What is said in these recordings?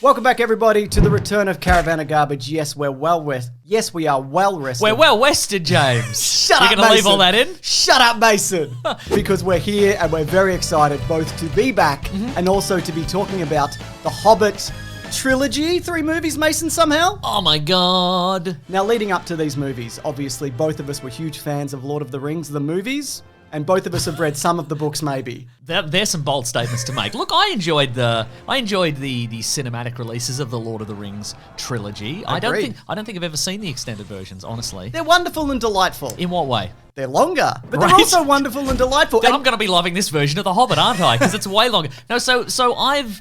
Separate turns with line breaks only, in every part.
Welcome back, everybody, to the return of Caravan of Garbage. Yes, we're well rested. Yes, we are well rested.
We're well rested, James.
Shut up,
You're going to leave all that in?
Shut up, Mason. Because we're here and we're very excited both to be back and also to be talking about the Hobbit Trilogy. 3 movies, Mason, somehow.
Oh my God.
Now, leading up to these movies, obviously, both of us were huge fans of Lord of the Rings, the movies. And both of us have read some of the books, maybe.
There's some bold statements to make. Look, I enjoyed the cinematic releases of the Lord of the Rings trilogy. I don't think I've ever seen the extended versions, honestly.
They're wonderful and delightful.
In what way?
They're longer, but they're also wonderful and delightful.
Then I'm going to be loving this version of The Hobbit, aren't I? Because it's way longer. No, so I've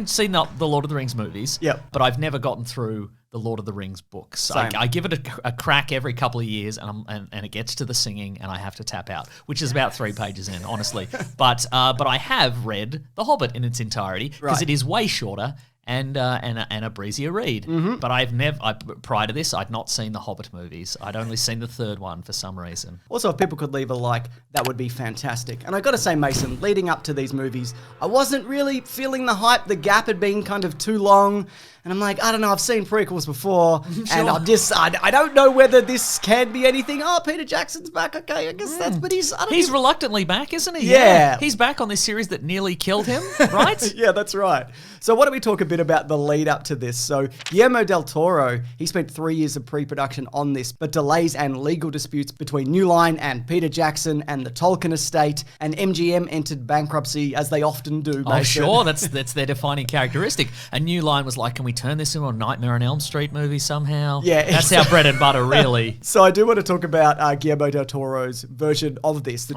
seen the Lord of the Rings movies.
Yep.
But I've never gotten through the Lord of the Rings books.
Same.
I give it a crack every couple of years, and it gets to the singing, and I have to tap out, which is about 3 pages in, honestly. But I have read The Hobbit in its entirety because it is way shorter and a breezier read. Mm-hmm. But prior to this, I'd not seen the Hobbit movies. I'd only seen the third one for some reason.
Also, if people could leave a like, that would be fantastic. And I got to say, Mason, leading up to these movies, I wasn't really feeling the hype. The gap had been kind of too long. And I'm like, I don't know, I've seen prequels before, and I don't know whether this can be anything. Oh, Peter Jackson's back, okay, I guess that's, but he's
reluctantly back, isn't he?
Yeah.
He's back on this series that nearly killed him, right?
Yeah, that's right. So why don't we talk a bit about the lead up to this? So Guillermo del Toro, he spent 3 years of pre-production on this, but delays and legal disputes between New Line and Peter Jackson and the Tolkien estate, and MGM entered bankruptcy, as they often do.
Oh, sure, that's their defining characteristic. A New Line was like, can we turn this into a Nightmare on Elm Street movie somehow?
Yeah.
That's our bread and butter, really.
So I do want to talk about Guillermo del Toro's version of this, the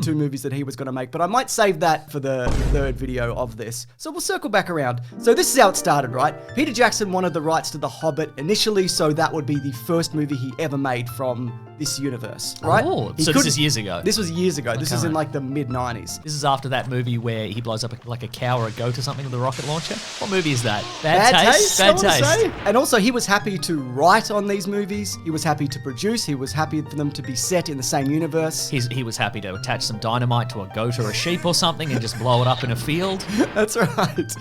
two movies that he was going to make, but I might save that for the third video of this. So we'll circle back around. So this is how it started, right? Peter Jackson wanted the rights to The Hobbit initially, so that would be the first movie he ever made from this universe, right?
Oh, so this is years ago.
This was years ago. This is in like the mid-90s.
This is after that movie where he blows up like a cow or a goat or something with a rocket launcher. What movie is that? Bad Taste? Bad Taste.
And also, he was happy to write on these movies. He was happy to produce. He was happy for them to be set in the same universe.
He was happy to attach some dynamite to a goat or a sheep or something and just blow it up in a field.
That's right.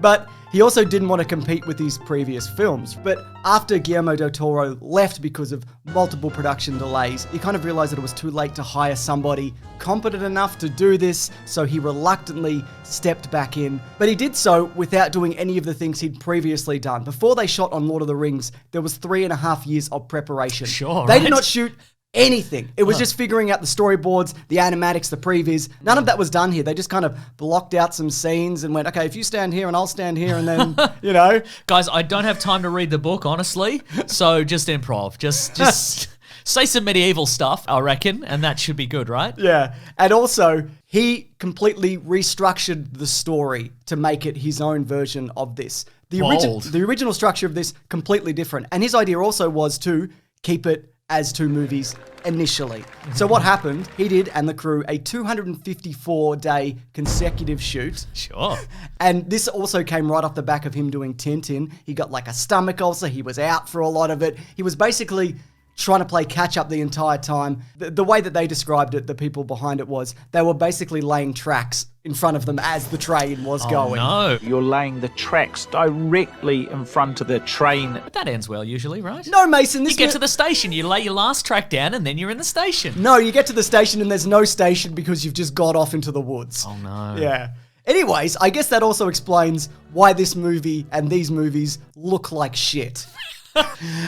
But he also didn't want to compete with his previous films. But after Guillermo del Toro left because of multiple production delays, he kind of realized that it was too late to hire somebody competent enough to do this, so he reluctantly stepped back in. But he did so without doing any of the things he'd previously done. Before they shot on Lord of the Rings, there was 3.5 years of preparation.
Sure,
They did not shoot anything. It was just figuring out the storyboards, the animatics, the previews. None of that was done here. They just kind of blocked out some scenes and went, okay, if you stand here and I'll stand here, and then, you know.
Guys, I don't have time to read the book, honestly, so just improv. Just say some medieval stuff, I reckon, and that should be good, right?
Yeah. And also, he completely restructured the story to make it his own version of this. The original structure of this, completely different. And his idea also was to keep it as 2 movies initially. So what happened, he did, and the crew, a 254-day consecutive shoot.
Sure.
And this also came right off the back of him doing Tintin. He got like a stomach ulcer. He was out for a lot of it. He was basically trying to play catch up the entire time. The way that they described it, the people behind it, was they were basically laying tracks in front of them as the train was going.
No.
You're laying the tracks directly in front of the train.
But that ends well usually, right?
No, Mason.
You get to the station, you lay your last track down, and then you're in the station.
No, you get to the station and there's no station because you've just got off into the woods.
Oh, no.
Yeah. Anyways, I guess that also explains why this movie and these movies look like shit.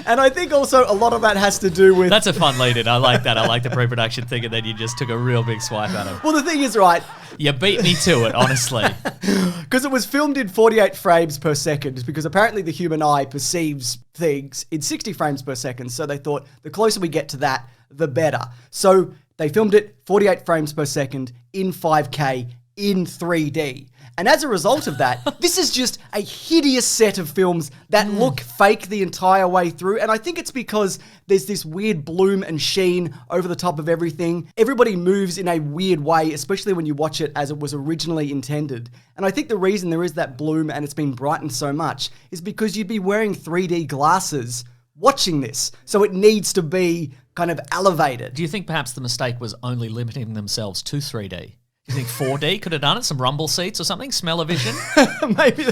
And I think also a lot of that has to do with...
That's a fun lead-in. I like that. I like the pre-production thing, and then you just took a real big swipe at it.
Well, the thing is, right...
You beat me to it, honestly.
Because it was filmed in 48 frames per second, because apparently the human eye perceives things in 60 frames per second, so they thought the closer we get to that, the better. So they filmed it 48 frames per second in 5K in 3D. And as a result of that, this is just a hideous set of films that look fake the entire way through. And I think it's because there's this weird bloom and sheen over the top of everything. Everybody moves in a weird way, especially when you watch it as it was originally intended. And I think the reason there is that bloom and it's been brightened so much is because you'd be wearing 3D glasses watching this. So it needs to be kind of elevated.
Do you think perhaps the mistake was only limiting themselves to 3D? You think 4D could have done it? Some rumble seats or something? Smell-o-vision?
Maybe.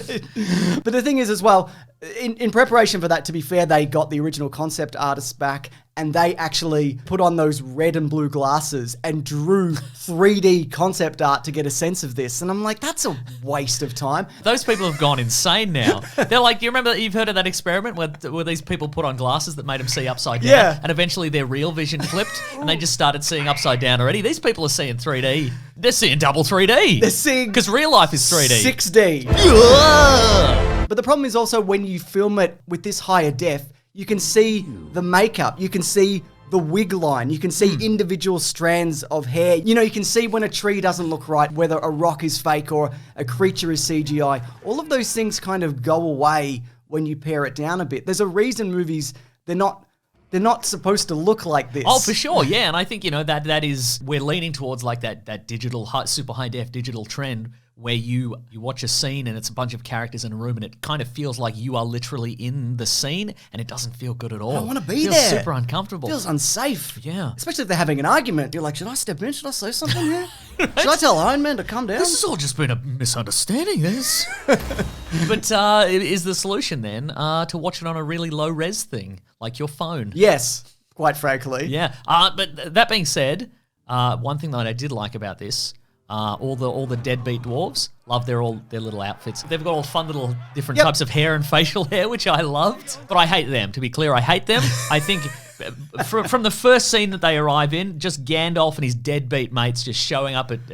But the thing is as well, in preparation for that, to be fair, they got the original concept artists back and they actually put on those red and blue glasses and drew 3D concept art to get a sense of this. And I'm like, that's a waste of time.
Those people have gone insane now. They're like, you remember, you've heard of that experiment where these people put on glasses that made them see upside down?
Yeah.
And eventually their real vision flipped and they just started seeing upside down already. These people are seeing 3D. They're seeing double 3D.
They're seeing...
Because real life is 3D.
6D. But the problem is also when you film it with this higher def, you can see the makeup, you can see the wig line, you can see individual strands of hair. You know, you can see when a tree doesn't look right, whether a rock is fake or a creature is CGI. All of those things kind of go away when you pare it down a bit. There's a reason movies, they're not supposed to look like this.
Oh, for sure, yeah. And I think, that is, we're leaning towards like that digital, super high def digital trend where you watch a scene and it's a bunch of characters in a room and it kind of feels like you are literally in the scene and it doesn't feel good at all.
I don't want to be
it feels
there.
super uncomfortable.
It feels unsafe.
Yeah.
Especially if they're having an argument. You're like, should I step in? Should I say something here? Should I tell Iron Man to calm down?
This has all just been a misunderstanding, this. But is the solution then to watch it on a really low-res thing, like your phone?
Yes, quite frankly.
Yeah. But that being said, one thing that I did like about this, all the deadbeat dwarves, love their little outfits. They've got all fun little different types of hair and facial hair, which I loved. But I hate them. To be clear, I hate them. I think from the first scene that they arrive in, just Gandalf and his deadbeat mates just showing up at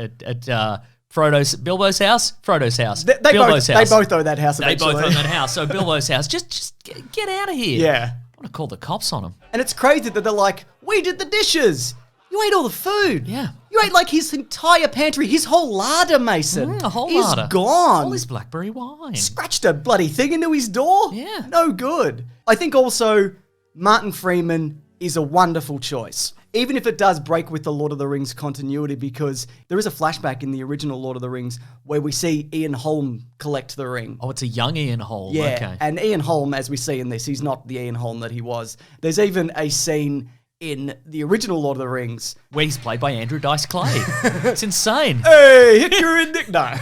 Bilbo's house.
They both own that house eventually.
They both own that house. So Bilbo's house, just get out of here.
Yeah.
I want to call the cops on them.
And it's crazy that they're like, we did the dishes. You ate all the food.
Yeah.
You ate like his entire pantry, his whole larder, Mason.
A whole
He's
larder.
Gone.
All his blackberry wine.
Scratched a bloody thing into his door.
Yeah.
No good. I think also Martin Freeman is a wonderful choice. Even if it does break with the Lord of the Rings continuity, because there is a flashback in the original Lord of the Rings where we see Ian Holm collect the ring.
Oh, it's a young Ian Holm.
Yeah,
Okay.
and Ian Holm, as we see in this, he's not the Ian Holm that he was. There's even a scene in the original Lord of the Rings
where he's played by Andrew Dice Clay. It's insane.
Hey, hit your indic. No.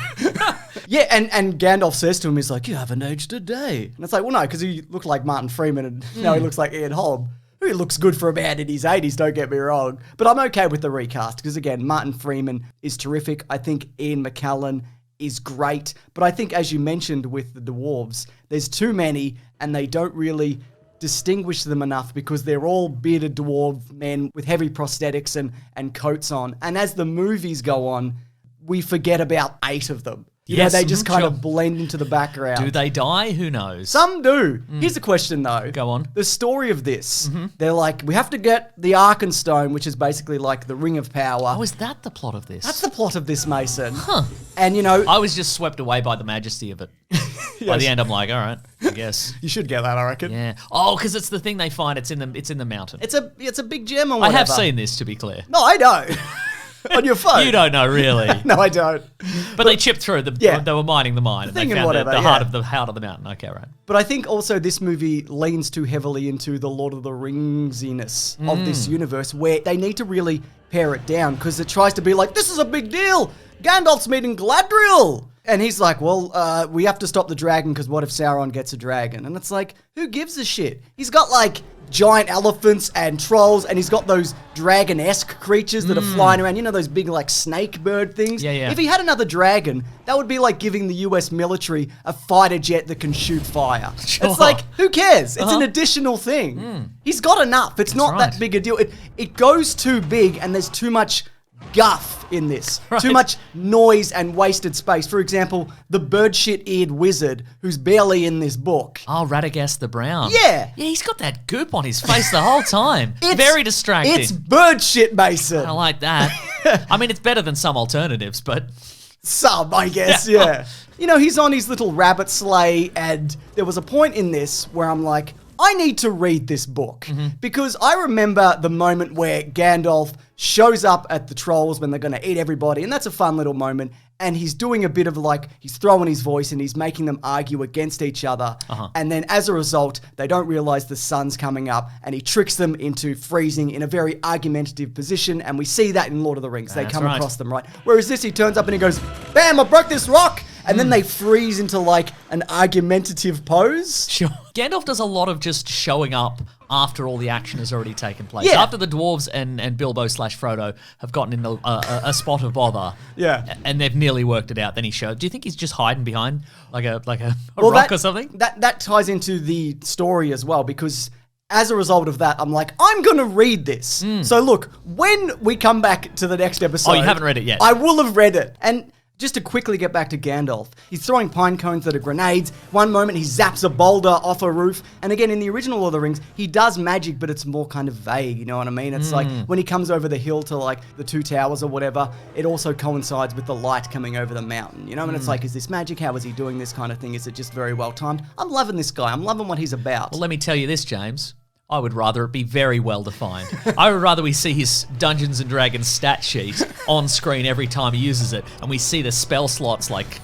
Yeah, and Gandalf says to him, he's like, you haven't aged a day. And it's like, well, no, because he looked like Martin Freeman and now he looks like Ian Holm. He looks good for a man in his 80s, don't get me wrong. But I'm okay with the recast because, again, Martin Freeman is terrific. I think Ian McKellen is great. But I think, as you mentioned with the dwarves, there's too many and they don't really distinguish them enough because they're all bearded dwarf men with heavy prosthetics and coats on. And as the movies go on, we forget about 8 of them. You know, they just kind of blend into the background.
Do they die? Who knows?
Some do. Here's a question, though.
Go on.
The story of this, they're like, we have to get the Arkenstone, which is basically like the Ring of Power.
Oh, is that the plot of this?
That's the plot of this, Mason.
Huh.
And, you know...
I was just swept away by the majesty of it. By the end, I'm like, all right, I guess.
You should get that, I reckon.
Yeah. Oh, because it's the thing they find. It's in the mountain.
It's a big gem or whatever.
I have seen this, to be clear.
No, I know. On your phone.
You don't know, really.
No, I don't.
But they chipped through. They were mining the mine. And they found the heart of the mountain. Okay, right.
But I think also this movie leans too heavily into the Lord of the Ringsiness of this universe, where they need to really pare it down because it tries to be like, this is a big deal. Gandalf's meeting Galadriel. And he's like, well, we have to stop the dragon because what if Sauron gets a dragon? And it's like, who gives a shit? He's got like giant elephants and trolls and he's got those dragon-esque creatures that are flying around. You know those big like snake bird things?
Yeah.
If he had another dragon, that would be like giving the US military a fighter jet that can shoot fire.
Sure.
It's like, who cares? It's an additional thing. He's got enough. It's not that big a deal. It goes too big and there's too much guff in this.
Right.
Too much noise and wasted space. For example, the bird shit-eared wizard who's barely in this book.
Oh, Radagast the Brown.
Yeah.
Yeah, he's got that goop on his face the whole time. Very distracting.
It's bird shit, Mason.
I like that. I mean, it's better than some alternatives, but...
Some, I guess, yeah. You know, he's on his little rabbit sleigh, and there was a point in this where I'm like, I need to read this book. Because I remember the moment where Gandalf shows up at the trolls when they're going to eat everybody, and that's a fun little moment. and he's doing a bit of like, he's throwing his voice and he's making them argue against each other. And then as a result, they don't realize the sun's coming up and he tricks them into freezing in a very argumentative position. And we see that in Lord of the Rings. They come across them, right? Whereas this, he turns up and he goes, bam, I broke this rock. And then they freeze into like an argumentative pose.
Sure. Gandalf does a lot of just showing up after all the action has already taken place.
Yeah.
After the dwarves and Bilbo/Frodo have gotten in a spot of bother.
Yeah.
And they've nearly worked it out. Then he shows. Do you think he's just hiding behind like a rock or something?
That ties into the story as well, because as a result of that, I'm like, I'm going to read this. So look, when we come back to the next episode...
Oh, you haven't read it yet.
I will have read it. And just to quickly get back to Gandalf, he's throwing pine cones that are grenades. One moment he zaps a boulder off a roof. And again, in the original Lord of the Rings, he does magic, but it's more kind of vague, you know what I mean? It's like when he comes over the hill to like the Two Towers or whatever, it also coincides with the light coming over the mountain, you know? And it's like, is this magic? How is he doing this kind of thing? Is it just very well timed? I'm loving this guy. I'm loving what he's about.
Well, let me tell you this, James. I would rather it be very well defined. I would rather we see his Dungeons and Dragons stat sheet on screen every time he uses it, and we see the spell slots like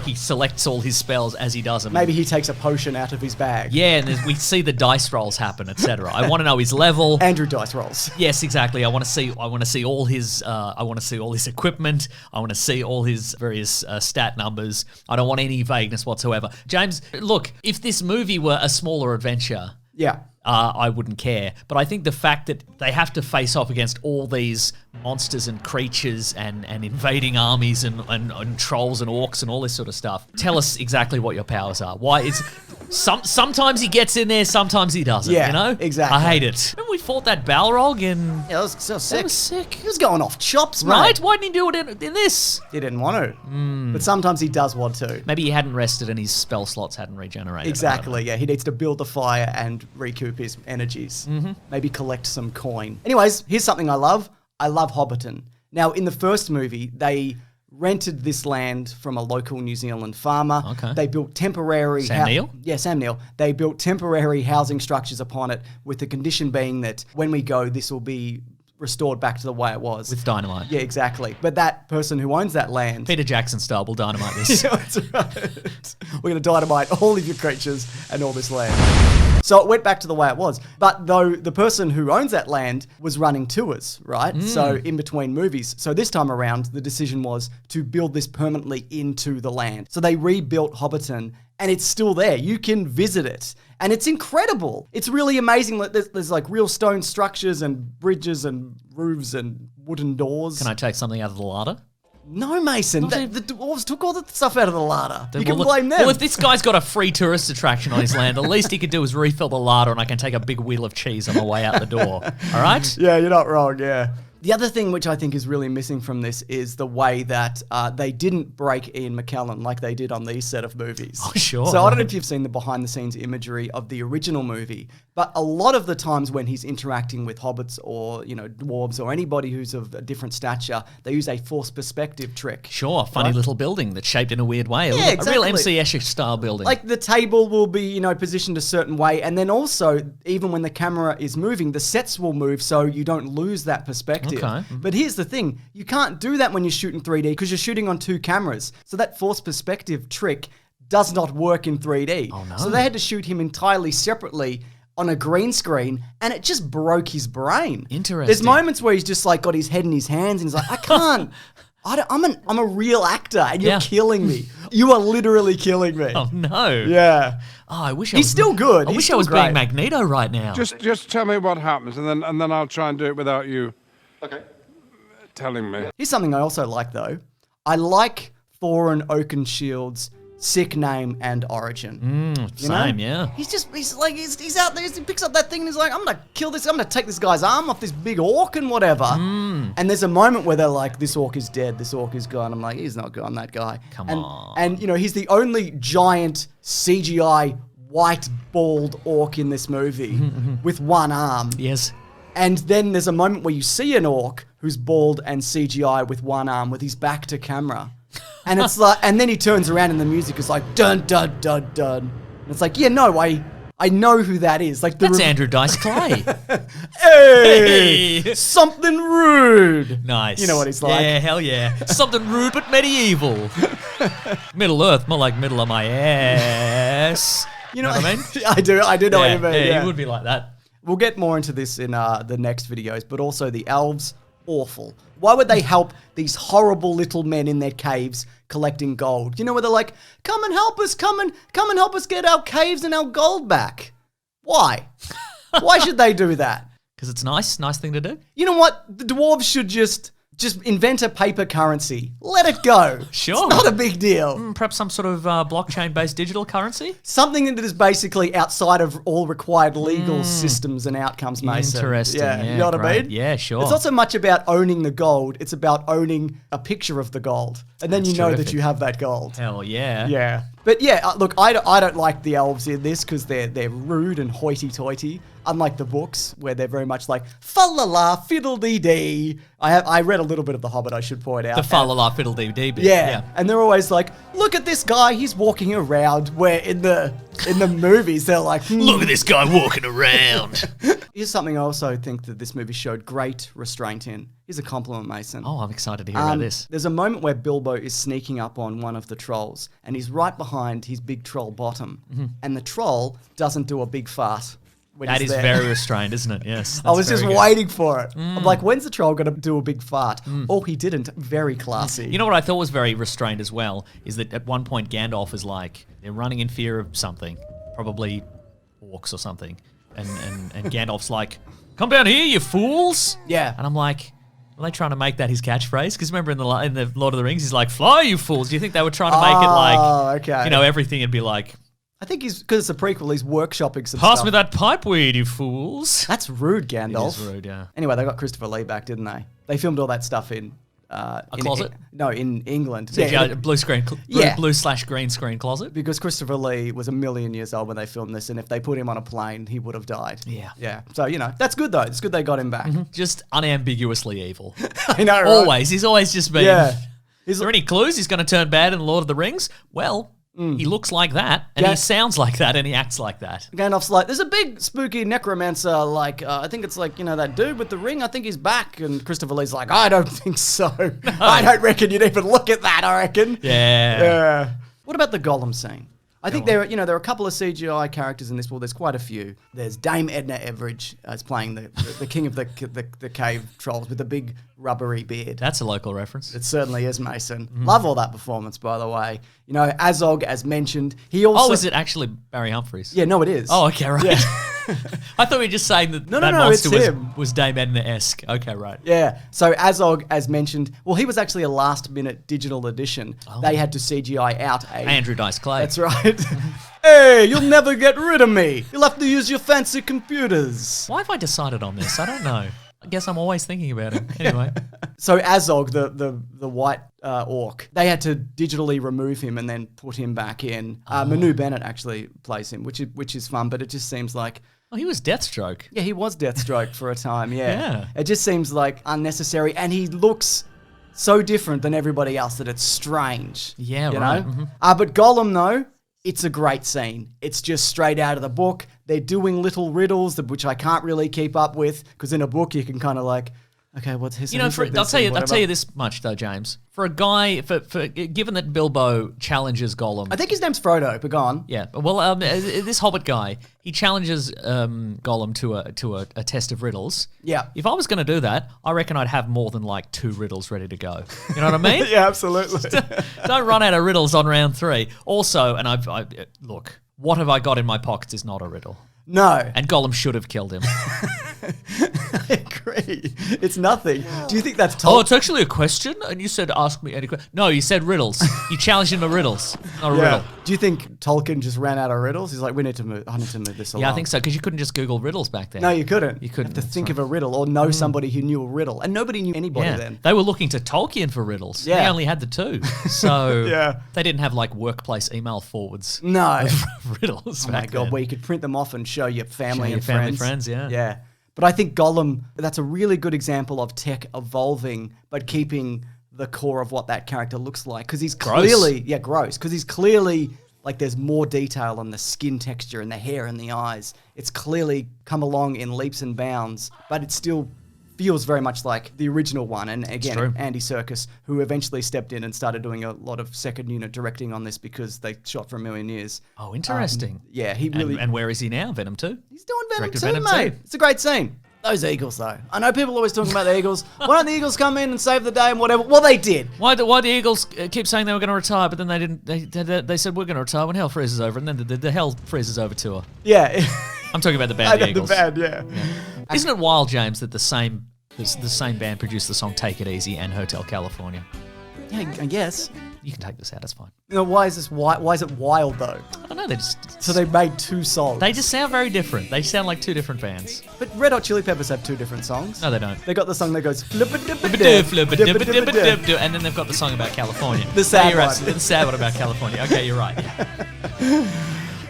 he selects all his spells as he does them.
Maybe he takes a potion out of his bag.
Yeah, and we see the dice rolls happen, etc. I want to know his level.
Andrew dice rolls.
Yes, exactly. I want to see all his. I want to see all his equipment. I want to see all his various stat numbers. I don't want any vagueness whatsoever. James, look, if this movie were a smaller adventure, I wouldn't care. But I think the fact that they have to face off against all these monsters and creatures and invading armies and trolls and orcs and all this sort of stuff. Tell us exactly what your powers are. Why is sometimes he gets in there, sometimes he doesn't.
Yeah,
you know,
exactly.
I hate it. Remember we fought that Balrog and
that was so sick.
That was sick.
He was going off chops, mate.
Right? Why didn't he do it in this?
He didn't want to, but sometimes he does want to.
Maybe he hadn't rested and his spell slots hadn't regenerated.
Exactly. Yeah, he needs to build the fire and recoup his energies. Maybe collect some coin. Anyways, here's something I love. I love Hobbiton. Now, in the first movie, they rented this land from a local New Zealand farmer.
Okay.
They built temporary...
Sam Neill?
Yeah, Sam Neill. They built temporary housing structures upon it, with the condition being that when we go, this will be restored back to the way it was.
With dynamite.
Yeah, exactly. But that person who owns that land...
Peter Jackson style will dynamite this.
Yeah, that's right. We're going to dynamite all of your creatures and all this land. So it went back to the way it was. But though the person who owns that land was running tours, right? So in between movies. So this time around, the decision was to build this permanently into the land. So they rebuilt Hobbiton and it's still there. You can visit it. And it's incredible. It's really amazing. There's like real stone structures and bridges and roofs and wooden doors.
Can I take something out of the larder?
No, Mason. The dwarves took all the stuff out of the larder. You can blame them.
Well, if this guy's got a free tourist attraction on his land, the least he could do is refill the larder and I can take a big wheel of cheese on my way out the door. All right?
Yeah, you're not wrong, yeah. The other thing which I think is really missing from this is the way that they didn't break Ian McKellen like they did on these set of movies.
Oh, sure.
So I don't know if you've seen the behind-the-scenes imagery of the original movie, but a lot of the times when he's interacting with hobbits or, you know, dwarves or anybody who's of a different stature, they use a forced perspective trick.
Sure, funny little building that's shaped in a weird way.
Yeah,
exactly. A real MC Escher style building.
Like the table will be, you know, positioned a certain way, and then also, even when the camera is moving, the sets will move so you don't lose that perspective.
Okay.
But here's the thing, you can't do that when you're shooting 3D because you're shooting on two cameras. So that forced perspective trick does not work in 3D.
Oh, no.
So they had to shoot him entirely separately on a green screen, and it just broke his brain.
Interesting.
There's moments where he's just like got his head in his hands and he's like, I can't. I'm a real actor and you're killing me. You are literally killing me.
Oh, no.
Yeah.
Oh, I wish
He's still good.
I
He's
wish I
still
was
great.
being Magneto right now.
Just tell me what happens, and then I'll try and do it without you. Okay. Telling me.
Here's something I also like, though. I like Thorin Oakenshield's sick name and origin.
Same, yeah.
He's out there, he picks up that thing and he's like, I'm gonna kill this, I'm gonna take this guy's arm off this big orc and whatever. And there's a moment where they're like, this orc is dead, this orc is gone. I'm like, he's not gone, that guy.
Come on.
And, you know, he's the only giant CGI white bald orc in this movie with one arm.
Yes.
And then there's a moment where you see an orc who's bald and CGI with one arm with his back to camera. And it's like, and then he turns around and the music is like, dun, dun, dun, dun. And it's like, yeah, no, I I know who that is. Like
That's Andrew Dice Clay.
Hey, something rude.
Nice.
You know what he's like.
Yeah, hell yeah. Something rude but medieval. Middle Earth, more like middle of my ass. You know what I mean?
I do know what you mean.
Yeah, it would be like that.
We'll get more into this in the next videos, but also the elves, awful. Why would they help these horrible little men in their caves collecting gold? You know, where they're like, come and help us, come and help us get our caves and our gold back. Why? Why should they do that?
Because it's nice thing to do.
You know what? The dwarves should just invent a paper currency. Let it go.
Sure.
It's not a big deal.
Perhaps some sort of blockchain-based digital currency?
Something that is basically outside of all required legal systems and outcomes, Mason.
Interesting.
Yeah, you know what I mean?
Yeah, sure.
It's not so much about owning the gold, it's about owning a picture of the gold. And then
That's
you know
terrific.
that you have that gold.
Hell yeah.
Yeah. But yeah, look, I don't like the elves in this because they're rude and hoity-toity. Unlike the books, where they're very much like, fa-la-la, fiddle-dee-dee. I read a little bit of The Hobbit, I should point out.
The fa-la-la fiddle-dee-dee bit.
Yeah. And they're always like, look at this guy, he's walking around. Where in the movies, they're like,
Look at this guy walking around.
Here's something I also think that this movie showed great restraint in. Here's a compliment, Mason.
Oh, I'm excited to hear about this.
There's a moment where Bilbo is sneaking up on one of the trolls, and he's right behind his big troll bottom. And the troll doesn't do a big fart.
That is very restrained, isn't it? Yes.
I was just waiting for it. I'm like, when's the troll going to do a big fart? Oh, he didn't. Very classy.
You know what I thought was very restrained as well is that at one point Gandalf is like, they're running in fear of something, probably orcs or something. And Gandalf's like, come down here, you fools.
Yeah.
And I'm like, were they trying to make that his catchphrase? Because remember in the Lord of the Rings, he's like, fly, you fools. Do you think they were trying to make it like,
okay.
you know, everything would be like,
I think because it's a prequel, he's workshopping some
pass
stuff.
me that pipe weed, you fools.
That's rude, Gandalf.
It is rude, yeah.
Anyway, they got Christopher Lee back, didn't they? They filmed all that stuff in...
A closet?
In England.
Blue screen, blue/green screen closet.
Because Christopher Lee was 1,000,000 years old when they filmed this, and if they put him on a plane, he would have died.
Yeah.
Yeah. So, you know, that's good, though. It's good they got him back.
Just unambiguously evil.
I know, right?
Always. He's always just been...
Yeah.
Is there any clues he's going to turn bad in The Lord of the Rings? Well... He looks like that, and he sounds like that, and he acts like that.
Gandalf's like, there's a big spooky necromancer, like, I think it's like, you know, that dude with the ring, I think he's back. And Christopher Lee's like, I don't think so. No. I don't reckon you'd even look at that, I reckon.
Yeah.
What about the Gollum scene? I think there are a couple of CGI characters in this. Well, there's quite a few. There's Dame Edna Everage as playing the king of the cave trolls with the big rubbery beard.
That's a local reference.
It certainly is, Mason. Love all that performance, by the way. You know, Azog, as mentioned, he also...
Oh, is it actually Barry Humphries?
Yeah, no, it is.
Oh, okay, right.
Yeah.
I thought we were just saying that
No,
monster
it's him.
was Dame Edna-esque. Okay, right.
Yeah. So Azog, as mentioned, well, he was actually a last-minute digital edition. They had to CGI out
Andrew Dice Clay.
That's right. Hey, you'll never get rid of me. You'll have to use your fancy computers.
Why have I decided on this? I don't know. I guess I'm always thinking about him. Anyway.
So Azog, the white orc, they had to digitally remove him and then put him back in. Manu Bennett actually plays him, which is fun, but it just seems like...
Oh, he was Deathstroke.
Yeah, he was Deathstroke for a time,
Yeah.
It just seems like unnecessary, and he looks so different than everybody else that it's strange.
Yeah,
you
right.
know? But Gollum, though, it's a great scene. It's just straight out of the book. They're doing little riddles, which I can't really keep up with, because in a book you can kind of like, okay, what's his?
You know, I'll tell you this much though, James. For a guy, given that Bilbo challenges Gollum,
I think his name's Frodo, but go on.
Yeah, well, this Hobbit guy, he challenges Gollum to a test of riddles.
Yeah.
If I was going to do that, I reckon I'd have more than like 2 riddles ready to go. You know what I mean?
Yeah, absolutely.
Don't run out of riddles on round 3. Also, and I look, what have I got in my pockets is not a riddle.
No.
And Gollum should have killed him.
I agree. It's nothing. Do you think that's
Oh, it's actually a question? And you said, ask me any question. No, you said riddles. You challenged him to riddles, not a riddle.
Do you think Tolkien just ran out of riddles? He's like, I need to move this along.
Yeah, I think so, because you couldn't just Google riddles back then.
No, you couldn't.
You couldn't.
have to think of a riddle or know somebody who knew a riddle. And nobody knew anybody then.
They were looking to Tolkien for riddles.
Yeah.
He only had the 2. So
Yeah.
they didn't have like workplace email forwards.
No.
of riddles.
Oh my God, where you could print them off and show your family
Show
and
your family
friends.
yeah.
Yeah. But I think Gollum, that's a really good example of tech evolving, but keeping the core of what that character looks like. Because he's
Gross.
clearly, gross. Because he's clearly Like there's more detail on the skin texture and the hair and the eyes. It's clearly come along in leaps and bounds, but it still feels very much like the original one. And again, Andy Serkis, who eventually stepped in and started doing a lot of second unit directing on this because they shot for a million years.
Oh, interesting.
Yeah, he really...
And where is he now? Venom 2?
He's doing Venom
Directed
2,
Venom
mate.
2.
It's a great scene. Those Eagles, though. I know people are always talking about the Eagles. Why don't the Eagles come in and save the day and whatever? Well, they did.
Why the Eagles keep saying they were going to retire, but then they didn't? They said we're going to retire when hell freezes over, and then the hell freezes over tour.
Yeah.
I'm talking about the band, the Eagles.
The band, yeah.
Isn't it wild, James, that the same band produced the song "Take It Easy" and "Hotel California"?
Yeah, I guess.
You can take this out. That's fine.
You know, why is it wild, though?
I don't know. They just
So they made two songs.
They just sound very different. They sound like two different bands.
But Red Hot Chili Peppers have two different songs.
No, they don't.
They got the song that goes...
And then they've got the song about California.
The sad one.
The sad one about California. Okay, you're right.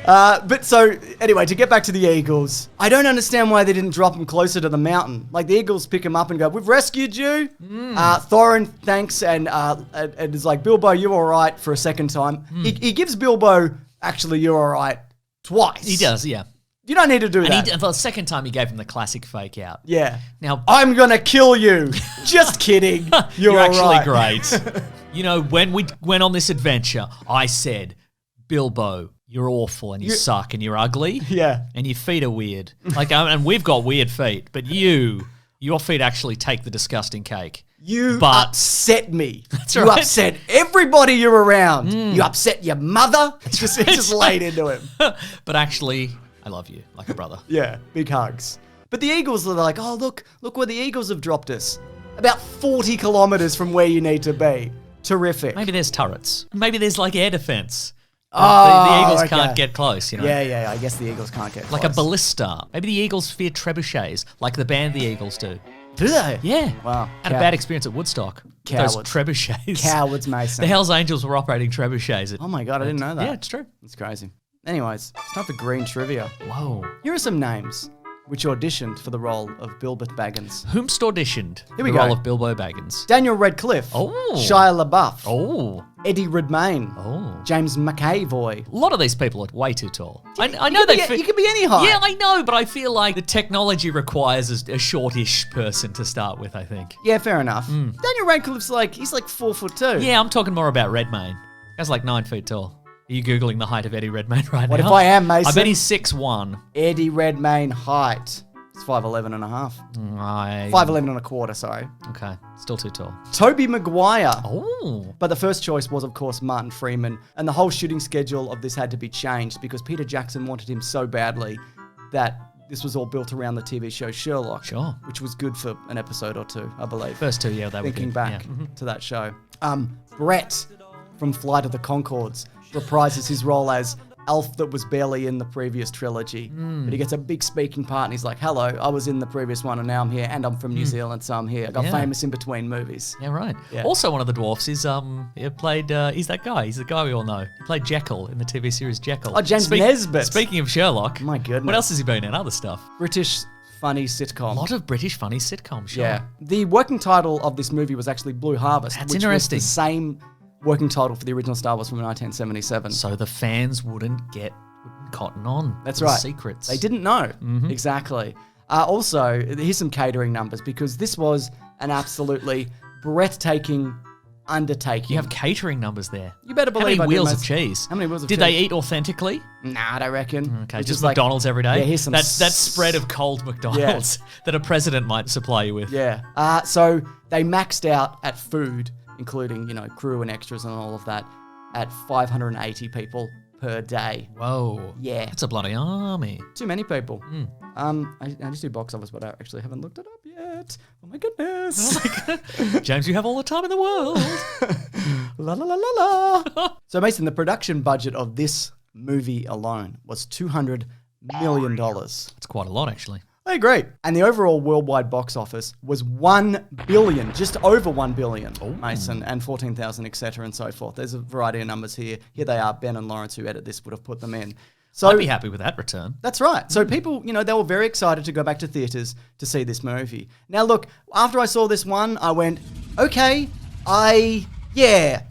But so, anyway, to get back to the Eagles, I don't understand why they didn't drop them closer to the mountain. Like, the Eagles pick them up and go, we've rescued you. Thorin thanks, and it's like, Bilbo, you're all right, for a second time. He gives Bilbo, actually, you're all right, twice.
He does, yeah.
You don't need to do that.
And the second time, he gave him the classic fake out.
Yeah.
Now,
I'm going to kill you. Just kidding. You're all
actually
right.
great. You know, when we went on this adventure, I said, Bilbo, you're awful and you suck and you're ugly.
Yeah.
And your feet are weird. Like, and we've got weird feet, but your feet actually take the disgusting cake.
You upset me.
That's
you
right.
upset everybody you're around. You upset your mother. It just laid into him.
But actually, I love you like a brother.
Yeah, big hugs. But the Eagles are like, oh, look where the Eagles have dropped us. About 40 kilometers from where you need to be. Terrific.
Maybe there's turrets. Maybe there's like air defense.
Oh,
the Eagles can't get close, you know?
Yeah, I guess the Eagles can't get close.
Like a ballista. Maybe the Eagles fear trebuchets, like the band the Eagles do.
Do they?
Yeah.
Wow.
Had a bad experience at Woodstock.
Cowards.
Those trebuchets.
Cowards, Mason.
The Hells Angels were operating trebuchets.
Oh my God, I didn't know that.
Yeah, it's true.
It's crazy. Anyways, it's time for green trivia.
Whoa.
Here are some names which auditioned for the role of Bilbo Baggins.
Whomst auditioned
Here we
the
go.
role of Bilbo Baggins?
Daniel Radcliffe.
Oh.
Shia LaBeouf.
Oh.
Eddie Redmayne.
Oh.
James McAvoy.
A lot of these people are way too tall. I know they
You could be any height.
Yeah, I know, but I feel like the technology requires a shortish person to start with, I think.
Yeah, fair enough. Daniel Radcliffe's he's like 4'2".
Yeah, I'm talking more about Redmayne. That's like 9 feet tall. Are you Googling the height of Eddie Redmayne right
What
now?
if I am, Mason?
I bet he's 6'1".
Eddie Redmayne height. It's 5'11 and a half. 5'11 and a quarter, sorry.
Okay, still too tall.
Toby Maguire.
Oh.
But the first choice was, of course, Martin Freeman. And the whole shooting schedule of this had to be changed because Peter Jackson wanted him so badly that this was all built around the TV show Sherlock.
Sure.
Which was good for an episode or two, I believe.
First two, yeah, they were
Thinking
good.
back
Yeah.
to that show. Brett from Flight of the Conchords reprises his role as Alf that was barely in the previous trilogy. But he gets a big speaking part and he's like, hello, I was in the previous one and now I'm here and I'm from New Zealand, so I'm here. I got famous in between movies.
Yeah, right.
Yeah.
Also, one of the dwarfs is he played. He's that guy. He's the guy we all know. He played Jekyll in the TV series Jekyll.
Oh, James Nesbitt.
Speaking of Sherlock,
My goodness.
what else has he been in? Other stuff.
British funny sitcom.
A lot of British funny sitcoms. Sure.
Yeah. The working title of this movie was actually Blue Harvest.
That's
which
interesting.
Was the same working title for the original Star Wars from 1977.
So the fans wouldn't cotton on.
That's
the
right.
Secrets.
They didn't know. Exactly. Also, here's some catering numbers because this was an absolutely breathtaking undertaking.
You have catering numbers there.
You better believe
How
I
many
do,
wheels
mate.
of cheese?
How many wheels of
Did
cheese?
they eat authentically?
Nah, I reckon.
Okay,
It's
just McDonald's every day?
Yeah, here's some...
That spread of cold McDonald's that a president might supply you with.
Yeah. So they maxed out at food, including, crew and extras and all of that, at 580 people per day.
Whoa.
Yeah.
That's a bloody army.
Too many people. I just do box office, but I actually haven't looked it up yet. Oh my goodness.
James, you have all the time in the world.
La la la la la. So Mason, the production budget of this movie alone was $200 million.
It's quite a lot, actually.
I agree. And the overall worldwide box office was 1 billion, just over 1 billion, Mason, and 14,000, etc., and so forth. There's a variety of numbers here. Here they are. Ben and Lawrence, who edit this, would have put them in. So
I'd be happy with that return.
That's right. So people, they were very excited to go back to theaters to see this movie. Now, look, after I saw this one, I went, okay, I Yeah,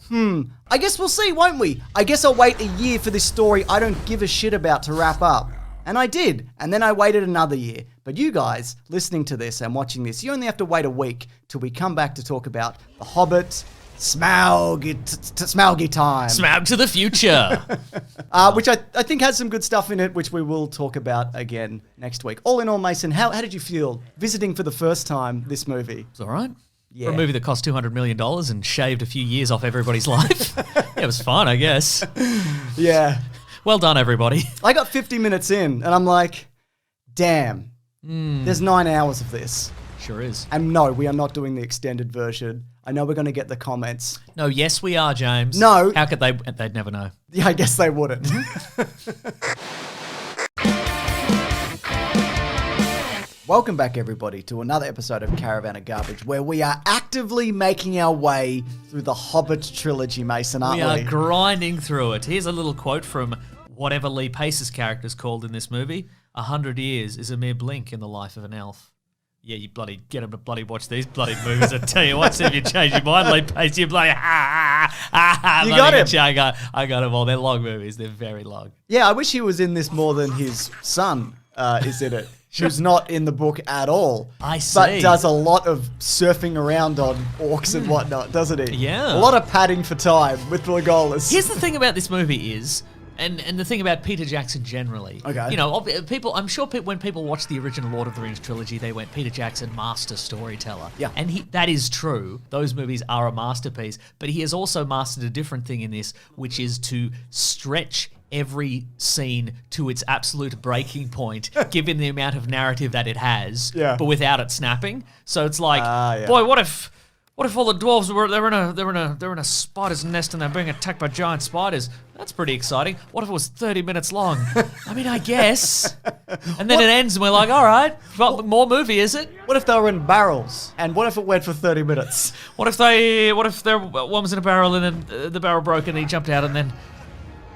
I guess we'll see, won't we? I guess I'll wait a year for this story I don't give a shit about to wrap up. And I did, and then I waited another year. But you guys, listening to this and watching this, you only have to wait a week till we come back to talk about The Hobbit, Smaug time.
Smaug to the future.
Which I think has some good stuff in it, which we will talk about again next week. All in all, Mason, how did you feel visiting for the first time this movie?
It's all right.
Yeah.
For a movie that cost $200 million and shaved a few years off everybody's life. Yeah, it was fun, I guess.
Yeah.
Well done, everybody.
I got 50 minutes in, and I'm like, damn, there's 9 hours of this.
Sure is.
And no, we are not doing the extended version. I know we're going to get the comments.
No, yes, we are, James.
No.
How could they? They'd never know.
Yeah, I guess they wouldn't. Welcome back, everybody, to another episode of Caravan of Garbage, where we are actively making our way through the Hobbit trilogy, Mason, aren't we?
We are grinding through it. Here's a little quote from whatever Lee Pace's character is called in this movie. 100 years is a mere blink in the life of an elf. Yeah, you bloody get him to bloody watch these bloody movies. I tell you what, see if you change your mind, Lee Pace, you bloody You
got him.
I got them all. They're long movies. They're very long.
Yeah, I wish he was in this more than his son is in it. Who's not in the book at all.
I see.
But does a lot of surfing around on orcs and whatnot, doesn't he?
Yeah.
A lot of padding for time with Legolas.
Here's the thing about this movie is, and the thing about Peter Jackson generally.
Okay.
You know, people. I'm sure when people watched the original Lord of the Rings trilogy, they went, Peter Jackson, master storyteller.
Yeah.
And that is true. Those movies are a masterpiece. But he has also mastered a different thing in this, which is to stretch every scene to its absolute breaking point, given the amount of narrative that it has, but without it snapping. So it's like, boy, what if all the dwarves they're in a spider's nest and they're being attacked by giant spiders? That's pretty exciting. What if it was 30 minutes long? I mean, I guess. And then it ends and we're like, all right, but more movie, is it?
What if they were in barrels? And what if it went for 30 minutes?
What if one was in a barrel and then the barrel broke and he jumped out and then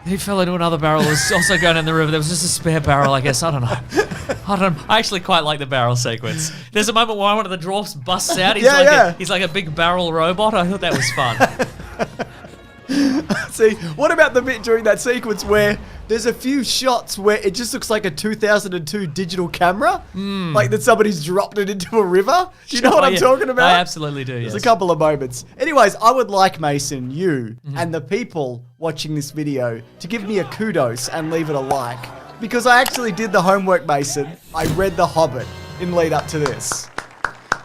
he fell into another barrel that was also going in the river. There was just a spare barrel, I guess. I don't know. I actually quite like the barrel sequence. There's a moment where one of the dwarfs busts out. He's like a big barrel robot. I thought that was fun.
See, what about the bit during that sequence where there's a few shots where it just looks like a 2002 digital camera? Like that somebody's dropped it into a river? Do you know what I'm talking about?
I absolutely do, yes.
There's a couple of moments. Anyways, I would like, Mason, you and the people watching this video to give me a kudos and leave it a like. Because I actually did the homework, Mason. I read The Hobbit in lead up to this.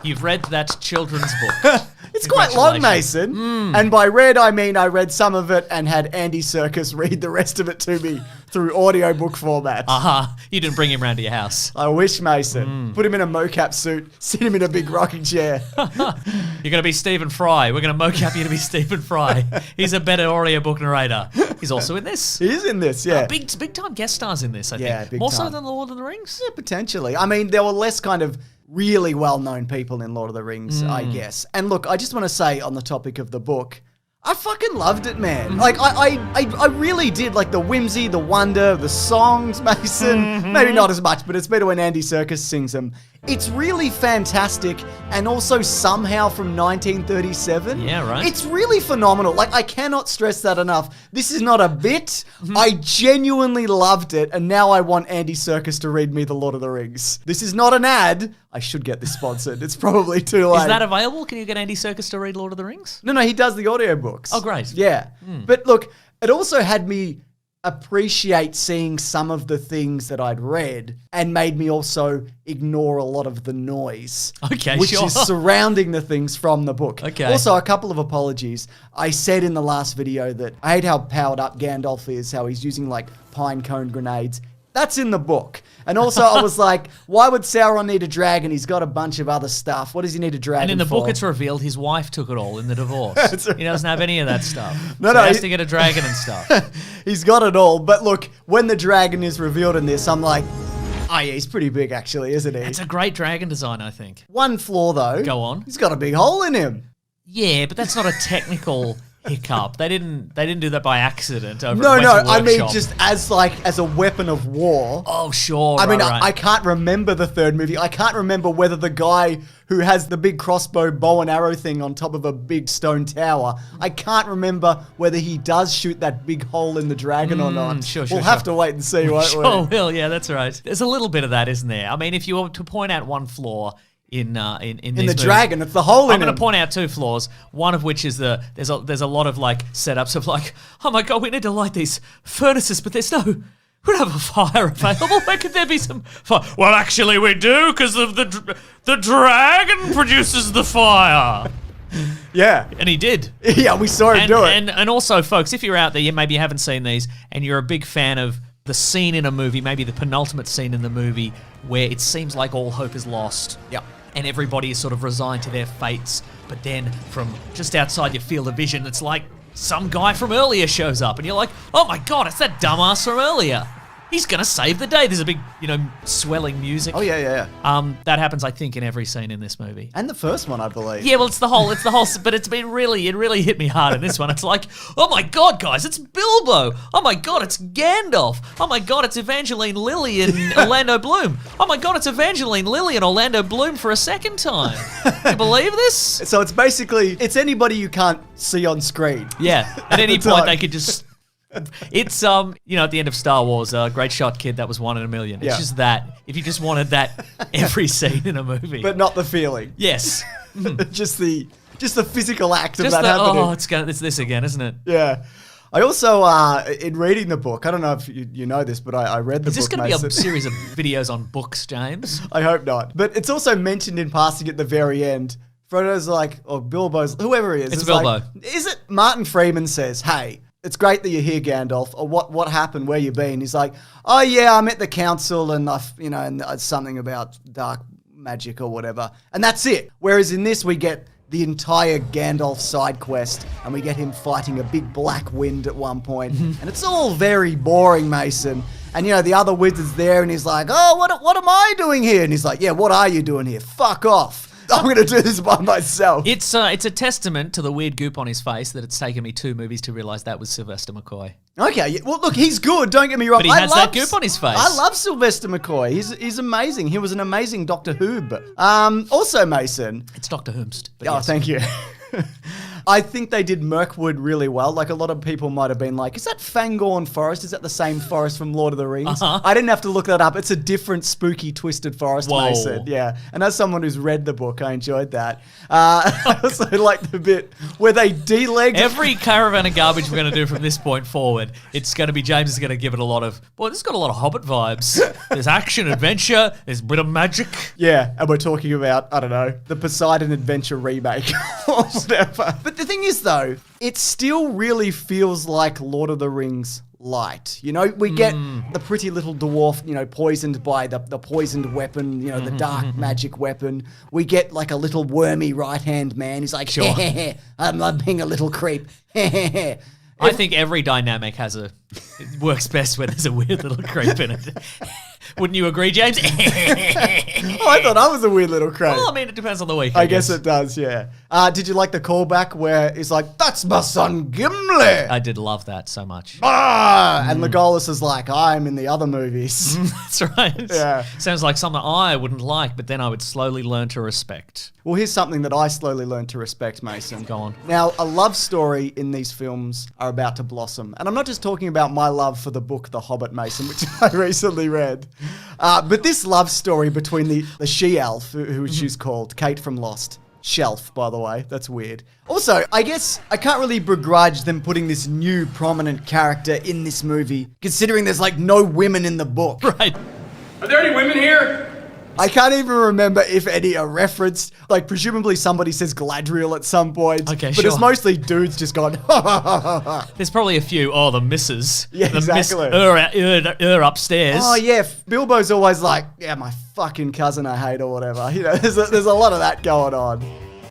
You've read that children's book.
It's quite long, Mason. And by read, I mean I read some of it and had Andy Serkis read the rest of it to me through audiobook format.
You didn't bring him round to your house.
I wish, Mason. Put him in a mocap suit, sit him in a big rocking chair.
You're going to be Stephen Fry. We're going to mocap you to be Stephen Fry. He's a better audiobook narrator. He's also in this.
He is in this, yeah.
Big time guest stars in this, I
Yeah,
think.
big
More so
time.
than The Lord of the Rings?
Yeah, potentially. I mean, there were less kind of really well-known people in Lord of the Rings, I guess. And look, I just want to say on the topic of the book, I fucking loved it, man. Like, I really did. Like, the whimsy, the wonder, the songs, Mason. Maybe not as much, but it's better when Andy Serkis sings them. It's really fantastic and also somehow from 1937.
Yeah, right.
It's really phenomenal. Like, I cannot stress that enough. This is not a bit. I genuinely loved it, and now I want Andy Serkis to read me The Lord of the Rings. This is not an ad. I should get this sponsored. It's probably too late.
Is that available? Can you get Andy Serkis to read Lord of the Rings?
No, he does the audiobooks.
Oh, great.
Yeah. But look, it also had me appreciate seeing some of the things that I'd read and made me also ignore a lot of the noise.
Okay,
which
sure.
is surrounding the things from the book.
Okay.
Also, a couple of apologies. I said in the last video that I hate how powered up Gandalf is, how he's using like pine cone grenades. That's in the book. And also I was like, why would Sauron need a dragon? He's got a bunch of other stuff. What does he need a dragon for?
And in the book it's revealed his wife took it all in the divorce. He doesn't have any of that stuff.
No,
so
no,
he has to get a dragon and stuff.
He's got it all. But look, when the dragon is revealed in this, I'm like, oh yeah, he's pretty big actually, isn't he?
It's a great dragon design, I think.
One flaw though.
Go on.
He's got a big hole in him.
Yeah, but that's not a technical hiccup. They didn't do that by accident. Over
No,
at
no,
Weta
I mean
Workshop.
just as a weapon of war.
Oh, sure.
I mean,
right.
I can't remember the third movie. I can't remember whether the guy who has the big crossbow bow and arrow thing on top of a big stone tower, I can't remember whether he does shoot that big hole in the dragon or not.
Sure,
we'll have to wait and see, won't we?
Sure will. Yeah, that's right. There's a little bit of that, isn't there? I mean, if you were to point out one flaw in
the dragon, it's the hole in
I'm going
him.
to point out two flaws. One of which is there's a lot of like setups of like, oh my god, we need to light these furnaces, but there's no. We don't have a fire available. Where could there be some fire? Well, actually, we do because of the dragon produces the fire.
Yeah.
And he did.
Yeah, we saw him do it.
And also, folks, if you're out there, maybe you haven't seen these, and you're a big fan of the scene in a movie, maybe the penultimate scene in the movie, where it seems like all hope is lost.
Yep.
And everybody is sort of resigned to their fates. But then from just outside your field of vision, it's like some guy from earlier shows up, and you're like, oh my god, it's that dumbass from earlier. He's gonna save the day. There's a big, swelling music.
Oh, yeah.
That happens, I think, in every scene in this movie.
And the first one, I believe.
Yeah, well, it's the whole, but it really hit me hard in this one. It's like, oh my god, guys, it's Bilbo. Oh my god, it's Gandalf. Oh my god, it's Evangeline Lilly and Orlando Bloom. Oh my god, it's Evangeline Lilly and Orlando Bloom for a second time. Can you believe this?
So it's basically, it's anybody you can't see on screen.
Yeah, at any
the
point
time.
they could just... It's, at the end of Star Wars, great shot, kid, that was 1 in a million. It's
Yeah.
just that. If you just wanted that every scene in a movie.
But not the feeling.
Yes.
just the physical act of
Just
that
that,
happening.
it's this again, isn't it?
Yeah. I also, in reading the book, I don't know if you know this, but I read the book.
Is this going to be
Mason.
a series of videos on books, James?
I hope not. But it's also mentioned in passing at the very end. Frodo's like, or Bilbo's, whoever he is.
It's
like,
Bilbo.
is it Martin Freeman says, hey, it's great that you're here, Gandalf. Or what happened? Where you been? He's like, oh yeah, I'm at the council and and something about dark magic or whatever. And that's it. Whereas in this, we get the entire Gandalf side quest and we get him fighting a big black wind at one point. And it's all very boring, Mason. And the other wizard's there and he's like, oh, what am I doing here? And he's like, yeah, what are you doing here? Fuck off. I'm going to do this by myself.
It's a testament to the weird goop on his face that it's taken me 2 movies to realise that was Sylvester McCoy.
Okay, yeah, well, look, he's good. Don't get me wrong.
But he has that goop on his face.
I love Sylvester McCoy. He's amazing. He was an amazing Doctor Who. Also, Mason.
It's Dr. Whomst.
Oh,
yes.
thank you. I think they did Mirkwood really well. Like, a lot of people might have been like, is that Fangorn Forest? Is that the same forest from Lord of the Rings?
Uh-huh.
I didn't have to look that up. It's a different, spooky, twisted forest,
Whoa.
Mason. Yeah. And as someone who's read the book, I enjoyed that. I also liked the bit where they de-legged...
Every caravan of garbage we're going to do from this point forward, it's going to be James is going to give it a lot of, boy, this has got a lot of Hobbit vibes. There's action, adventure, there's a bit of magic.
Yeah, and we're talking about, I don't know, the Poseidon Adventure remake or whatever. But the thing is, though, it still really feels like Lord of the Rings light. We get the pretty little dwarf, poisoned by the poisoned weapon, the dark magic weapon. We get like a little wormy right-hand man. He's like,
Sure.
I'm being a little creep.
I think every dynamic it works best when there's a weird little creep in it. Wouldn't you agree, James?
Oh, I thought I was a weird little creep.
Well, I mean, it depends on the week.
I guess it does, yeah. Did you like the callback where he's like, that's my son Gimli?
I did love that so much.
And Legolas is like, I'm in the other movies.
That's right.
Yeah.
Sounds like something I wouldn't like, but then I would slowly learn to respect.
Well, here's something that I slowly learned to respect, Mason.
Go on.
Now, a love story in these films are about to blossom. And I'm not just talking about my love for the book The Hobbit, Mason, which I recently read. But this love story between the she-elf, who she's called, Kate from Lost. Shelf, by the way. That's weird. Also, I guess I can't really begrudge them putting this new prominent character in this movie, considering there's like no women in the book.
Right.
Are there any women here?
I can't even remember if any are referenced. Like, presumably somebody says Gladriel at some point.
Okay,
but
sure.
it's mostly dudes just going, ha ha ha ha ha.
There's probably a few, the misses.
Yeah,
the
exactly.
Miss upstairs.
Oh, yeah. Bilbo's always like, yeah, my fucking cousin I hate or whatever. There's a lot of that going on.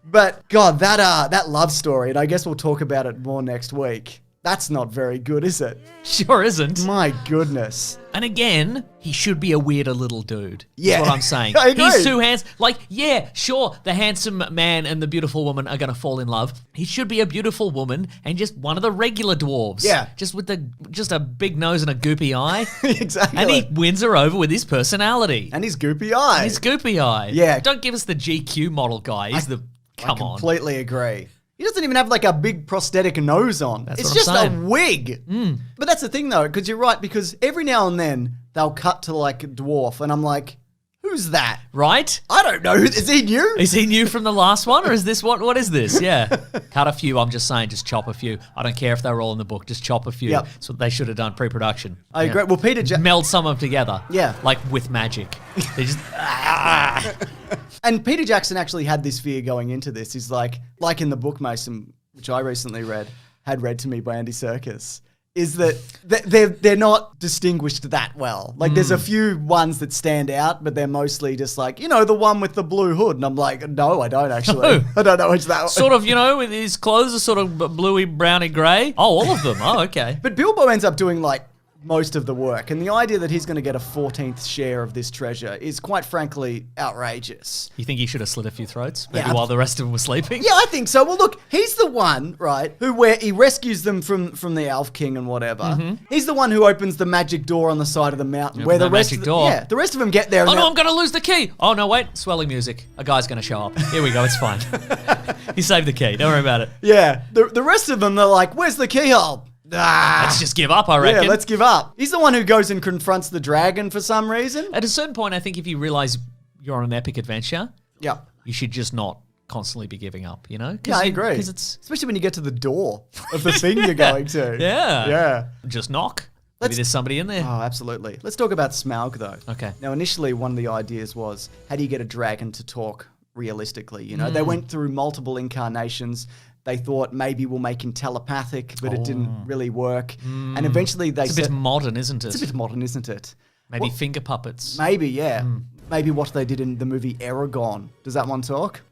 But, God, that love story, and I guess we'll talk about it more next week. That's not very good, is it?
Sure isn't.
My goodness.
And again, he should be a weirder little dude.
Yeah.
That's what I'm saying.
I agree.
He's too handsome. Like, yeah, sure, the handsome man and the beautiful woman are going to fall in love. He should be a beautiful woman and just one of the regular dwarves.
Yeah.
Just with just a big nose and a goopy eye.
Exactly.
And he wins her over with his personality.
And his goopy eye.
His goopy eye.
Yeah.
Don't give us the GQ model guy. He's
I completely agree. He doesn't even have like a big prosthetic nose on.
That's
it's
what
just
I'm saying.
a wig. But that's the thing though, because you're right, because every now and then they'll cut to like a dwarf and I'm like, who's that?
Right?
I don't know. Is he new?
Is he new from the last one, or is this what is this? Yeah. Cut a few, I'm just saying, just chop a few. I don't care if they were all in the book, just chop a few.
Yep.
That's what they should have done pre-production.
I agree. Well, Peter
Meld some of them together.
Yeah.
Like with magic. They just...
And Peter Jackson actually had this fear going into this. He's like in the book, Mason, which I recently had read to me by Andy Serkis, is that they're not distinguished that well. Like there's a few ones that stand out, but they're mostly just like, the one with the blue hood. And I'm like, no, I don't actually.
No.
I don't know which that one.
Sort of, his clothes are sort of bluey, browny, grey. Oh, all of them. Oh, okay.
But Bilbo ends up doing like most of the work. And the idea that he's going to get a 14th share of this treasure is quite frankly outrageous.
You think he should have slit a few throats? Maybe
Yeah.
while the rest of them were sleeping?
Yeah, I think so. Well, look, he's the one, right, where he rescues them from the Elf King and whatever. He's the one who opens the magic door on the the mountain, where
that
the rest
magic
of
door.
the rest of them get there. And
Oh no,
they're-
I'm going to lose the key. Oh no, wait. Swelling music. A guy's going to show up. Here we go. It's fine. He saved the key. Don't worry about it.
yeah, the rest of them, they're like, where's the keyhole?
Let's just give up, I reckon.
Yeah, let's give up. He's the one who goes and confronts the dragon for some reason.
At a certain point, I think if you realize you're on an epic adventure,
Yeah.
you should just not constantly be giving up,
Yeah, I agree.
Because it's...
Especially when you get to the door of the thing you're going to.
Yeah.
Yeah.
Just knock. Maybe there's somebody in there.
Oh, absolutely. Let's talk about Smaug, though.
Okay.
Now, initially, one of the ideas was, how do you get a dragon to talk realistically? They went through multiple incarnations. They thought maybe we'll make him telepathic, but it didn't really work. And eventually they
It's a bit modern, isn't it?
It's a bit modern, isn't it?
Maybe finger puppets.
Maybe, yeah. Maybe what they did in the movie Aragon. Does that one talk?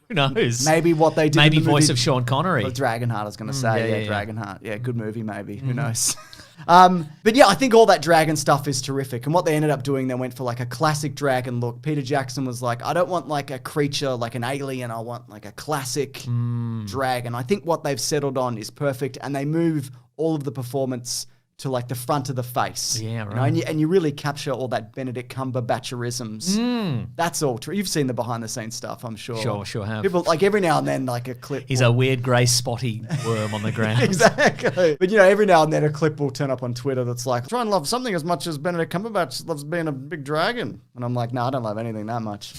Who knows?
Maybe what they did
Maybe
in the
voice
movie...
of Sean Connery.
Oh, Dragonheart, I was going to say.
yeah.
Dragonheart. Yeah, good movie, maybe. Who knows? But yeah, I think all that dragon stuff is terrific. And what they ended up doing, they went for like a classic dragon look. Peter Jackson was like, I don't want like a creature, like an alien. I want like a classic dragon. I think what they've settled on is perfect. And they move all of the performance to like the front of the face.
Yeah,
You know,
right.
and you really capture all that Benedict Cumberbatcherisms. That's all true. You've seen the behind the scenes stuff, I'm sure.
Sure have.
People like every now and then like a clip.
He's a weird grey spotty worm on the ground.
Exactly. But every now and then a clip will turn up on Twitter that's like, try and love something as much as Benedict Cumberbatch loves being a big dragon. And I'm like, no, I don't love anything that much.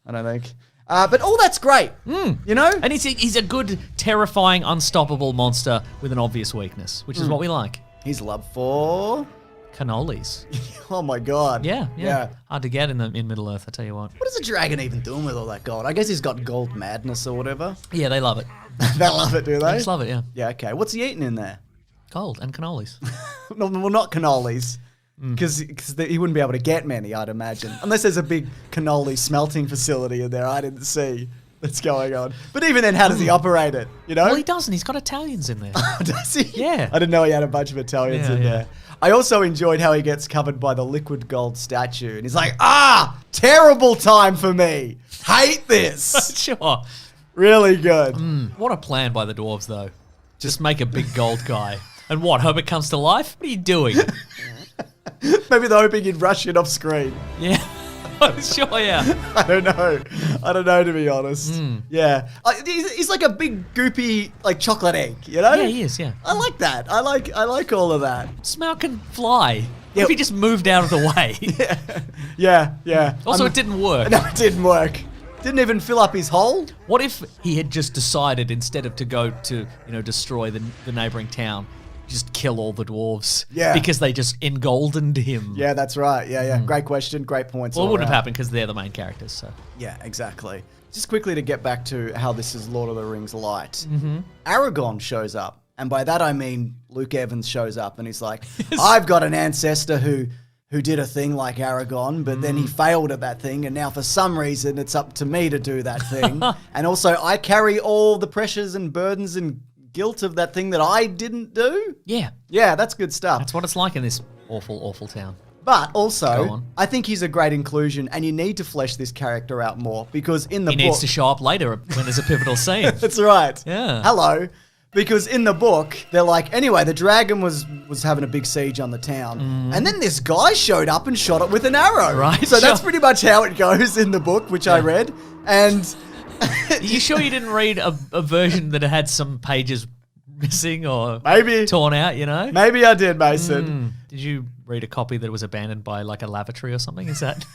I don't think. But all that's great.
And he's a good, terrifying, unstoppable monster with an obvious weakness, which is what we like.
His love for...
Cannolis.
Oh my God.
Yeah. Hard to get in Middle Earth, I tell you what.
What is a dragon even doing with all that gold? I guess he's got gold madness or whatever.
Yeah, they love it.
They love it, do they?
They just love it, yeah.
Yeah, okay. What's he eating in there?
Gold and cannolis.
No, well, not cannolis. Because he wouldn't be able to get many, I'd imagine. Unless there's a big cannoli smelting facility in there I didn't see that's going on. But even then, how does he operate it?
Well, he doesn't. He's got Italians in there.
Does he?
Yeah.
I didn't know he had a bunch of Italians in there. I also enjoyed how he gets covered by the liquid gold statue. And he's like, terrible time for me. Hate this.
Sure.
Really good.
What a plan by the dwarves, though. Just make a big gold guy. And what, Hobbit comes to life? What are you doing?
Maybe they're hoping he'd rush it off screen.
Yeah. Sure, yeah.
I don't know, to be honest. Yeah. He's like a big, goopy, like chocolate egg,
Yeah, he is, yeah.
I like that. I like all of that.
Smaug can fly.
Yeah.
If he just moved out of the way.
Yeah.
Also, it didn't work.
No, it didn't work. Didn't even fill up his hole.
What if he had just decided, instead of to go to, destroy the neighboring town, just kill all the dwarves?
Yeah.
Because they just engoldened him.
Yeah, that's right. Yeah. Great question. Great points.
Well, it
all
wouldn't have
around.
happened because they're the main characters, so.
Yeah, exactly. Just quickly to get back to how this is Lord of the Rings light. Aragon shows up. And by that I mean Luke Evans shows up and he's like, I've got an ancestor who did a thing like Aragon, but then he failed at that thing, and now for some reason it's up to me to do that thing. And also I carry all the pressures and burdens and guilt of that thing that I didn't do.
Yeah.
Yeah, that's good stuff.
That's what it's like in this awful, awful town.
But
Go
also,
on.
I think he's a great inclusion, and you need to flesh this character out more because in the
He
book...
needs to show up later when there's a pivotal scene.
That's right.
Yeah.
Hello. Because in the book, they're like, anyway, the dragon was having a big siege on the town. And then this guy showed up and shot it with an arrow.
Right,
So that's
sure.
pretty much how it goes in the book, which I read. And
You sure you didn't read a version that had some pages missing or
maybe
torn out, you know?
maybe I did, Mason.
Did you read a copy that was abandoned by like a lavatory or something? Is that?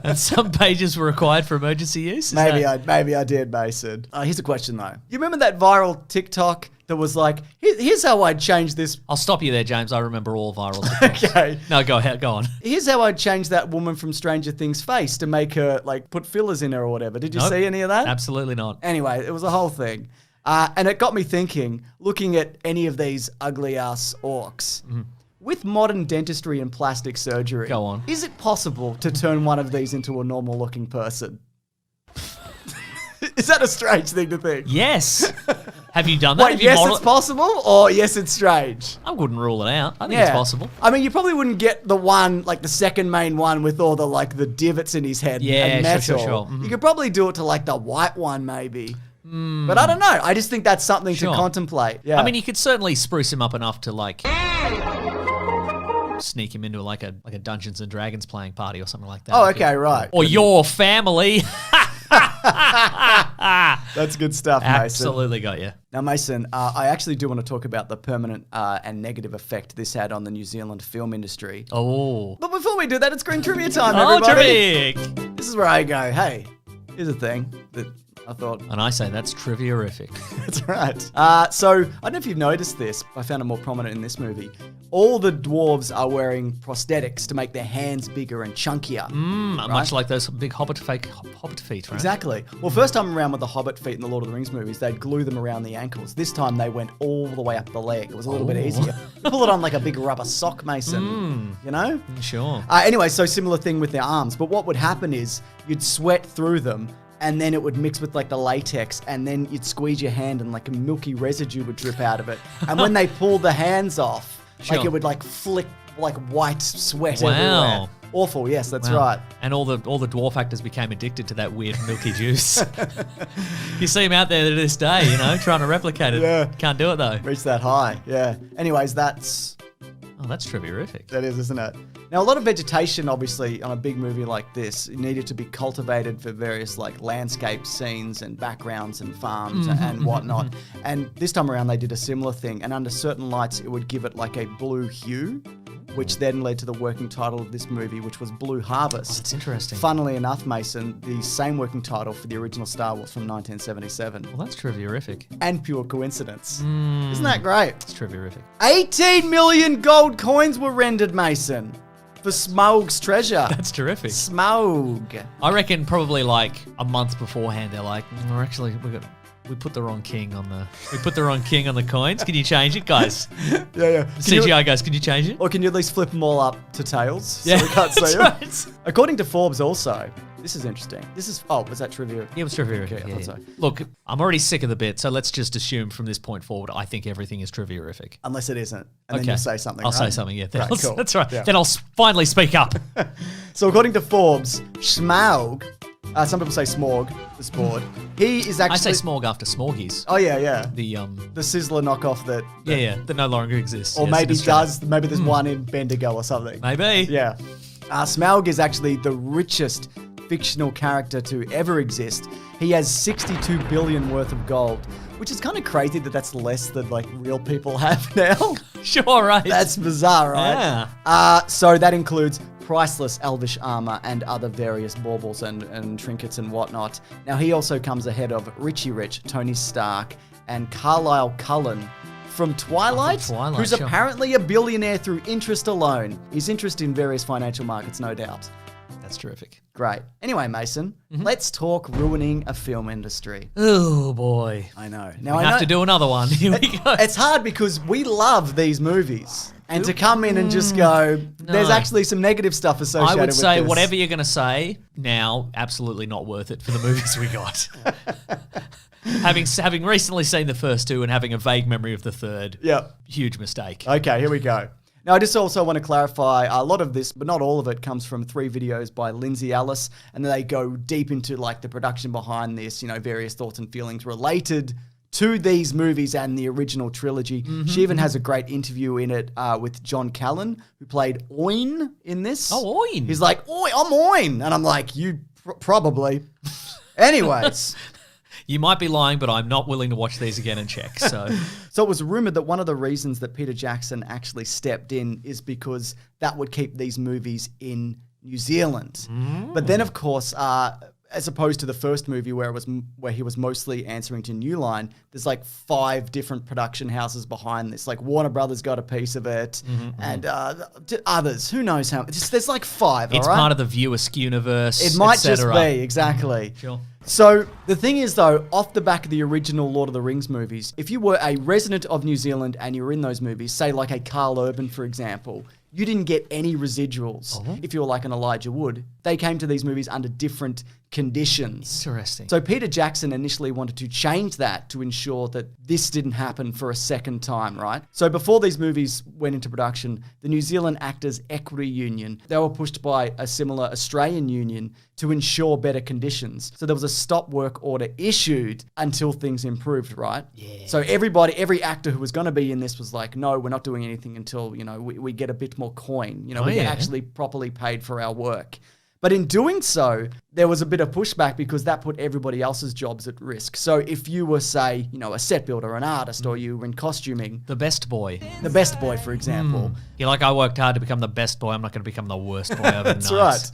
And some pages were required for emergency use? Is
Maybe
that-
I did, Mason. Here's a question, though. You remember that viral TikTok that was like, here's how I'd change this...
I'll stop you there, James. I remember all viral TikToks.
Okay.
No, go ahead. Go on.
Here's how I'd change that woman from Stranger Things' face to make her, like, put fillers in her or whatever. Did you
Nope.
see any of that?
Absolutely not.
Anyway, it was a whole thing. And it got me thinking, looking at any of these ugly-ass orcs, with modern dentistry and plastic surgery,
Go on.
is it possible to turn one of these into a normal-looking person? Is that a strange thing to think?
Yes. Have you done that?
Wait,
Have you
yes,
modeled-
it's possible, or yes, it's strange?
I wouldn't rule it out. I think it's possible.
I mean, you probably wouldn't get the one, like the second main one with all the, like, the divots in his head
Yeah,
and metal.
sure. Mhm.
You could probably do it to, like, the white one, maybe. But I don't know. I just think that's something
Sure.
to contemplate. Yeah.
I mean, you could certainly spruce him up enough to like sneak him into like a Dungeons and Dragons playing party or something like that.
Oh, okay, right.
Or your family.
That's good stuff, Mason.
Absolutely got you.
Now, Mason, I actually do want to talk about the permanent and negative effect this had on the New Zealand film industry.
Oh.
But before we do that, it's Screen Trivia time,
Oh,
everybody.
terrific.
This is where I go, hey, here's a thing that I thought...
And I say that's trivia-rific.
That's right. So, I don't know if you've noticed this, but I found it more prominent in this movie. All the dwarves are wearing prosthetics to make their hands bigger and chunkier.
Much like those big Hobbit feet, right?
Exactly. Well, first time around with the Hobbit feet in the Lord of the Rings movies, they'd glue them around the ankles. This time they went all the way up the leg. It was a little bit easier. You pull it on like a big rubber sock, Mason. You know?
Sure.
Anyway, so similar thing with their arms. But what would happen is you'd sweat through them and then it would mix with like the latex and then you'd squeeze your hand and like a milky residue would drip out of it. And when they pulled the hands off, like
Sure.
it would like flick like white sweat
Wow.
everywhere. Awful, yes, that's right.
And all the dwarf actors became addicted to that weird milky juice. You see them out there to this day, you know, trying to replicate it.
Yeah.
Can't do it though.
Reach that high, yeah. Anyways, that's
Oh, that's trivia-rific.
That is, isn't it? Now, a lot of vegetation, obviously, on a big movie like this, needed to be cultivated for various, like, landscape scenes and backgrounds and farms and whatnot. And this time around, they did a similar thing. And under certain lights, it would give it, like, a blue hue, which then led to the working title of this movie, which was Blue Harvest.
That's interesting.
Funnily enough, Mason, the same working title for the original Star Wars from 1977.
Well, that's trivia-rific.
And pure coincidence. Isn't that great?
It's trivia-rific.
18 million gold coins were rendered, Mason, for Smaug's treasure.
That's terrific.
Smaug.
I reckon probably like a month beforehand, they're like, we put the wrong king on the coins. Can you change it, guys?
Yeah.
CGI guys, can you change it?
Or can you at least flip them all up to tails
Yeah,
so we can't see
that's
them?
right.
According to Forbes also, this is interesting. Was that trivia?
Yeah, it was trivia-rific.
Okay, I thought so.
Look, I'm already sick of the bit, so let's just assume from this point forward, I think everything is trivia-rific.
Unless it isn't. And then you'll say something,
I'll
right?
say something, yeah.
Right, cool.
That's right.
Yeah.
Then I'll finally speak up.
So according to Forbes, Smaug, some people say Smorg, the sport, he is actually...
I say smorg after smorgies.
Oh, yeah.
The
Sizzler knockoff that...
that no longer exists.
Or
yes,
maybe
in Australia.
does. Maybe there's one in Bendigo or something.
Maybe.
Yeah. Smaug is actually the richest fictional character to ever exist. He has 62 billion worth of gold, which is kind of crazy that that's less than like real people have now.
Sure, right.
That's bizarre, right?
Yeah.
So that includes priceless elvish armor and other various baubles and trinkets and whatnot. Now he also comes ahead of Richie Rich, Tony Stark, and Carlisle Cullen from Twilight,
Twilight,
who's
sure.
apparently a billionaire through interest alone. His interest in various financial markets, no doubt.
That's terrific.
Great. Anyway, Mason, let's talk ruining a film industry.
Oh, boy.
I know. Now
We
I
have
know
to do another one. Here we go.
it's hard because we love these movies. and to come in and just go, there's actually some negative stuff associated with this.
I would say whatever you're going to say now, absolutely not worth it for the movies we got. Having recently seen the first two and having a vague memory of the third, huge mistake.
Okay, here we go. Now, I just also want to clarify a lot of this, but not all of it, comes from 3 videos by Lindsay Ellis, and they go deep into like the production behind this, various thoughts and feelings related to these movies and the original trilogy. She even has a great interview in it with John Callan, who played Oin in this.
Oh, Oin.
He's like, Oi, I'm Oin. And I'm like, you probably. Anyways.
You might be lying, but I'm not willing to watch these again and check. So
it was rumored that one of the reasons that Peter Jackson actually stepped in is because that would keep these movies in New Zealand. But then, of course, as opposed to the first movie where he was mostly answering to New Line, there's like 5 different production houses behind this. Like Warner Brothers got a piece of it, and others. Who knows how? There's like 5.
It's part of the Viewersk universe.
It might just be exactly.
Sure.
So the thing is, though, off the back of the original Lord of the Rings movies, if you were a resident of New Zealand and you were in those movies, say like a Carl Urban, for example, you didn't get any residuals if you were like an Elijah Wood. They came to these movies under different conditions.
Interesting.
So Peter Jackson initially wanted to change that to ensure that this didn't happen for a second time, right? So before these movies went into production, the New Zealand Actors Equity Union, they were pushed by a similar Australian union to ensure better conditions. So there was a stop work order issued until things improved, right? Yeah. So every actor who was going to be in this was like, no, we're not doing anything until, we get a bit more coin. We get actually properly paid for our work. But in doing so, there was a bit of pushback because that put everybody else's jobs at risk. So if you were, say, a set builder, an artist, or you were in costuming.
The best boy,
for example.
You're like, I worked hard to become the best boy. I'm not going to become the worst boy overnight.
That's right.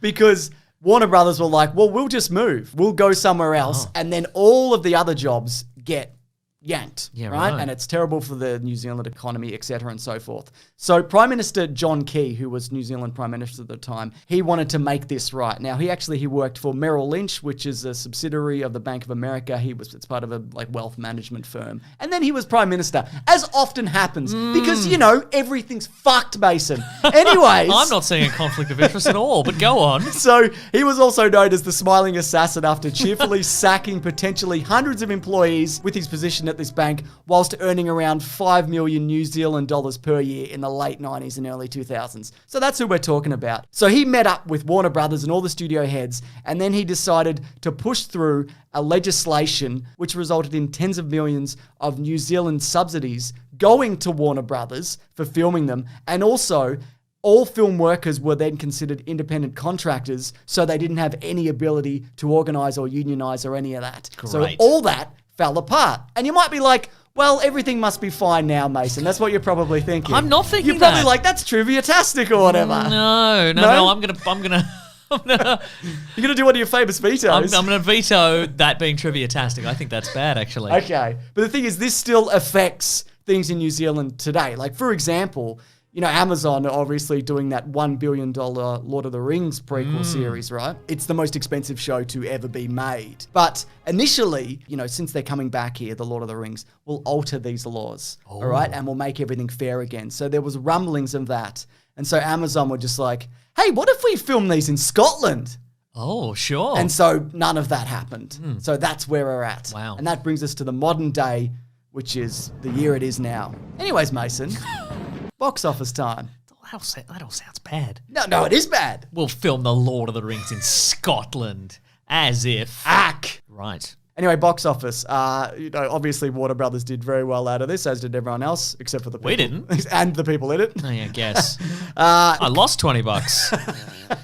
Because Warner Brothers were like, well, we'll just move. We'll go somewhere else. And then all of the other jobs get yanked, right? And it's terrible for the New Zealand economy, etc., and so forth. So Prime Minister John Key, who was New Zealand Prime Minister at the time, he wanted to make this right. Now, he worked for Merrill Lynch, which is a subsidiary of the Bank of America. It's part of a wealth management firm. And then he was Prime Minister, as often happens, because, everything's fucked, Mason. Anyways.
I'm not seeing a conflict of interest at all, but go on.
So he was also known as the smiling assassin after cheerfully sacking potentially hundreds of employees with his position at this bank, whilst earning around 5 million New Zealand dollars per year in the late 90s and early 2000s. So that's who we're talking about. So he met up with Warner Brothers and all the studio heads, and then he decided to push through a legislation which resulted in tens of millions of New Zealand subsidies going to Warner Brothers for filming them, and also all film workers were then considered independent contractors, so they didn't have any ability to organise or unionise or any of that.
Great.
So all that fell apart. And you might be like, well, everything must be fine now, Mason. That's what you're probably thinking.
I'm not thinking
You're probably
that.
like, that's trivia-tastic or whatever.
No, I'm gonna
You're gonna do one of your famous vetoes.
I'm gonna veto that being trivia-tastic. I think that's bad, actually.
Okay. But the thing is, this still affects things in New Zealand today. Like, for example, Amazon are obviously doing that $1 billion Lord of the Rings prequel series, right? It's the most expensive show to ever be made. But initially, since they're coming back here, the Lord of the Rings will alter these laws, all right? And will make everything fair again. So there was rumblings of that. And so Amazon were just like, hey, what if we film these in Scotland?
Oh, sure.
And so none of that happened. So that's where we're at.
Wow.
And that brings us to the modern day, which is the year it is now. Anyways, Mason... Box office time.
That all sounds bad.
No, it is bad.
We'll film The Lord of the Rings in Scotland. As if.
Ack.
Right.
Anyway, box office. Obviously Warner Brothers did very well out of this, as did everyone else, except for the people.
We didn't.
And the people in it.
Oh, yeah, I guess. I lost $20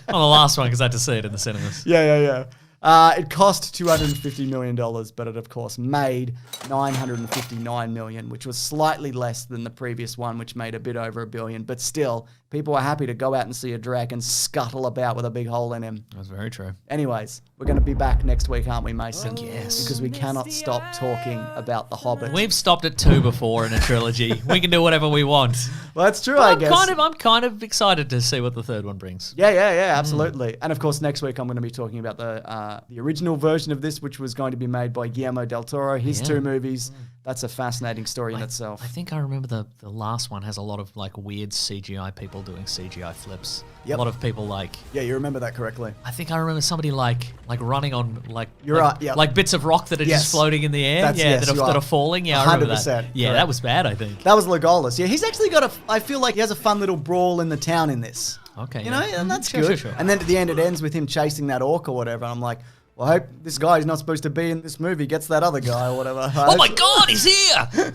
on the last one because I had to see it in the cinemas.
Yeah. It cost $250 million, but it, of course, made $959 million, which was slightly less than the previous one, which made a bit over $1 billion. But still, people are happy to go out and see a dragon scuttle about with a big hole in him.
That's very true.
Anyways, we're going to be back next week, aren't we, Mason?
Yes.
Because we cannot stop talking about The Hobbit.
We've stopped at 2 before in a trilogy. We can do whatever we want.
Well, that's true, I guess.
I'm kind of excited to see what the third one brings.
Yeah, absolutely. And, of course, next week I'm going to be talking about the the original version of this, which was going to be made by Guillermo del Toro, his 2 movies. That's a fascinating story in itself.
I think I remember the last one has a lot of like weird CGI people doing CGI flips.
Yep.
A lot of people like.
Yeah, you remember that correctly.
I think I remember somebody like running on like.
You're right. Yeah.
Like bits of rock that are just floating in the air.
Yes,
that are falling. Yeah, I remember that.
100%.
Yeah,
correct.
that was bad. I think.
That was Legolas. Yeah, he's actually got I feel like he has a fun little brawl in the town in this.
Okay.
You know, and that's
Sure,
good.
sure.
And then at the end, it ends with him chasing that orc or whatever. I'm like, well, I hope this guy who's not supposed to be in this movie gets that other guy or whatever.
Oh my God, he's here!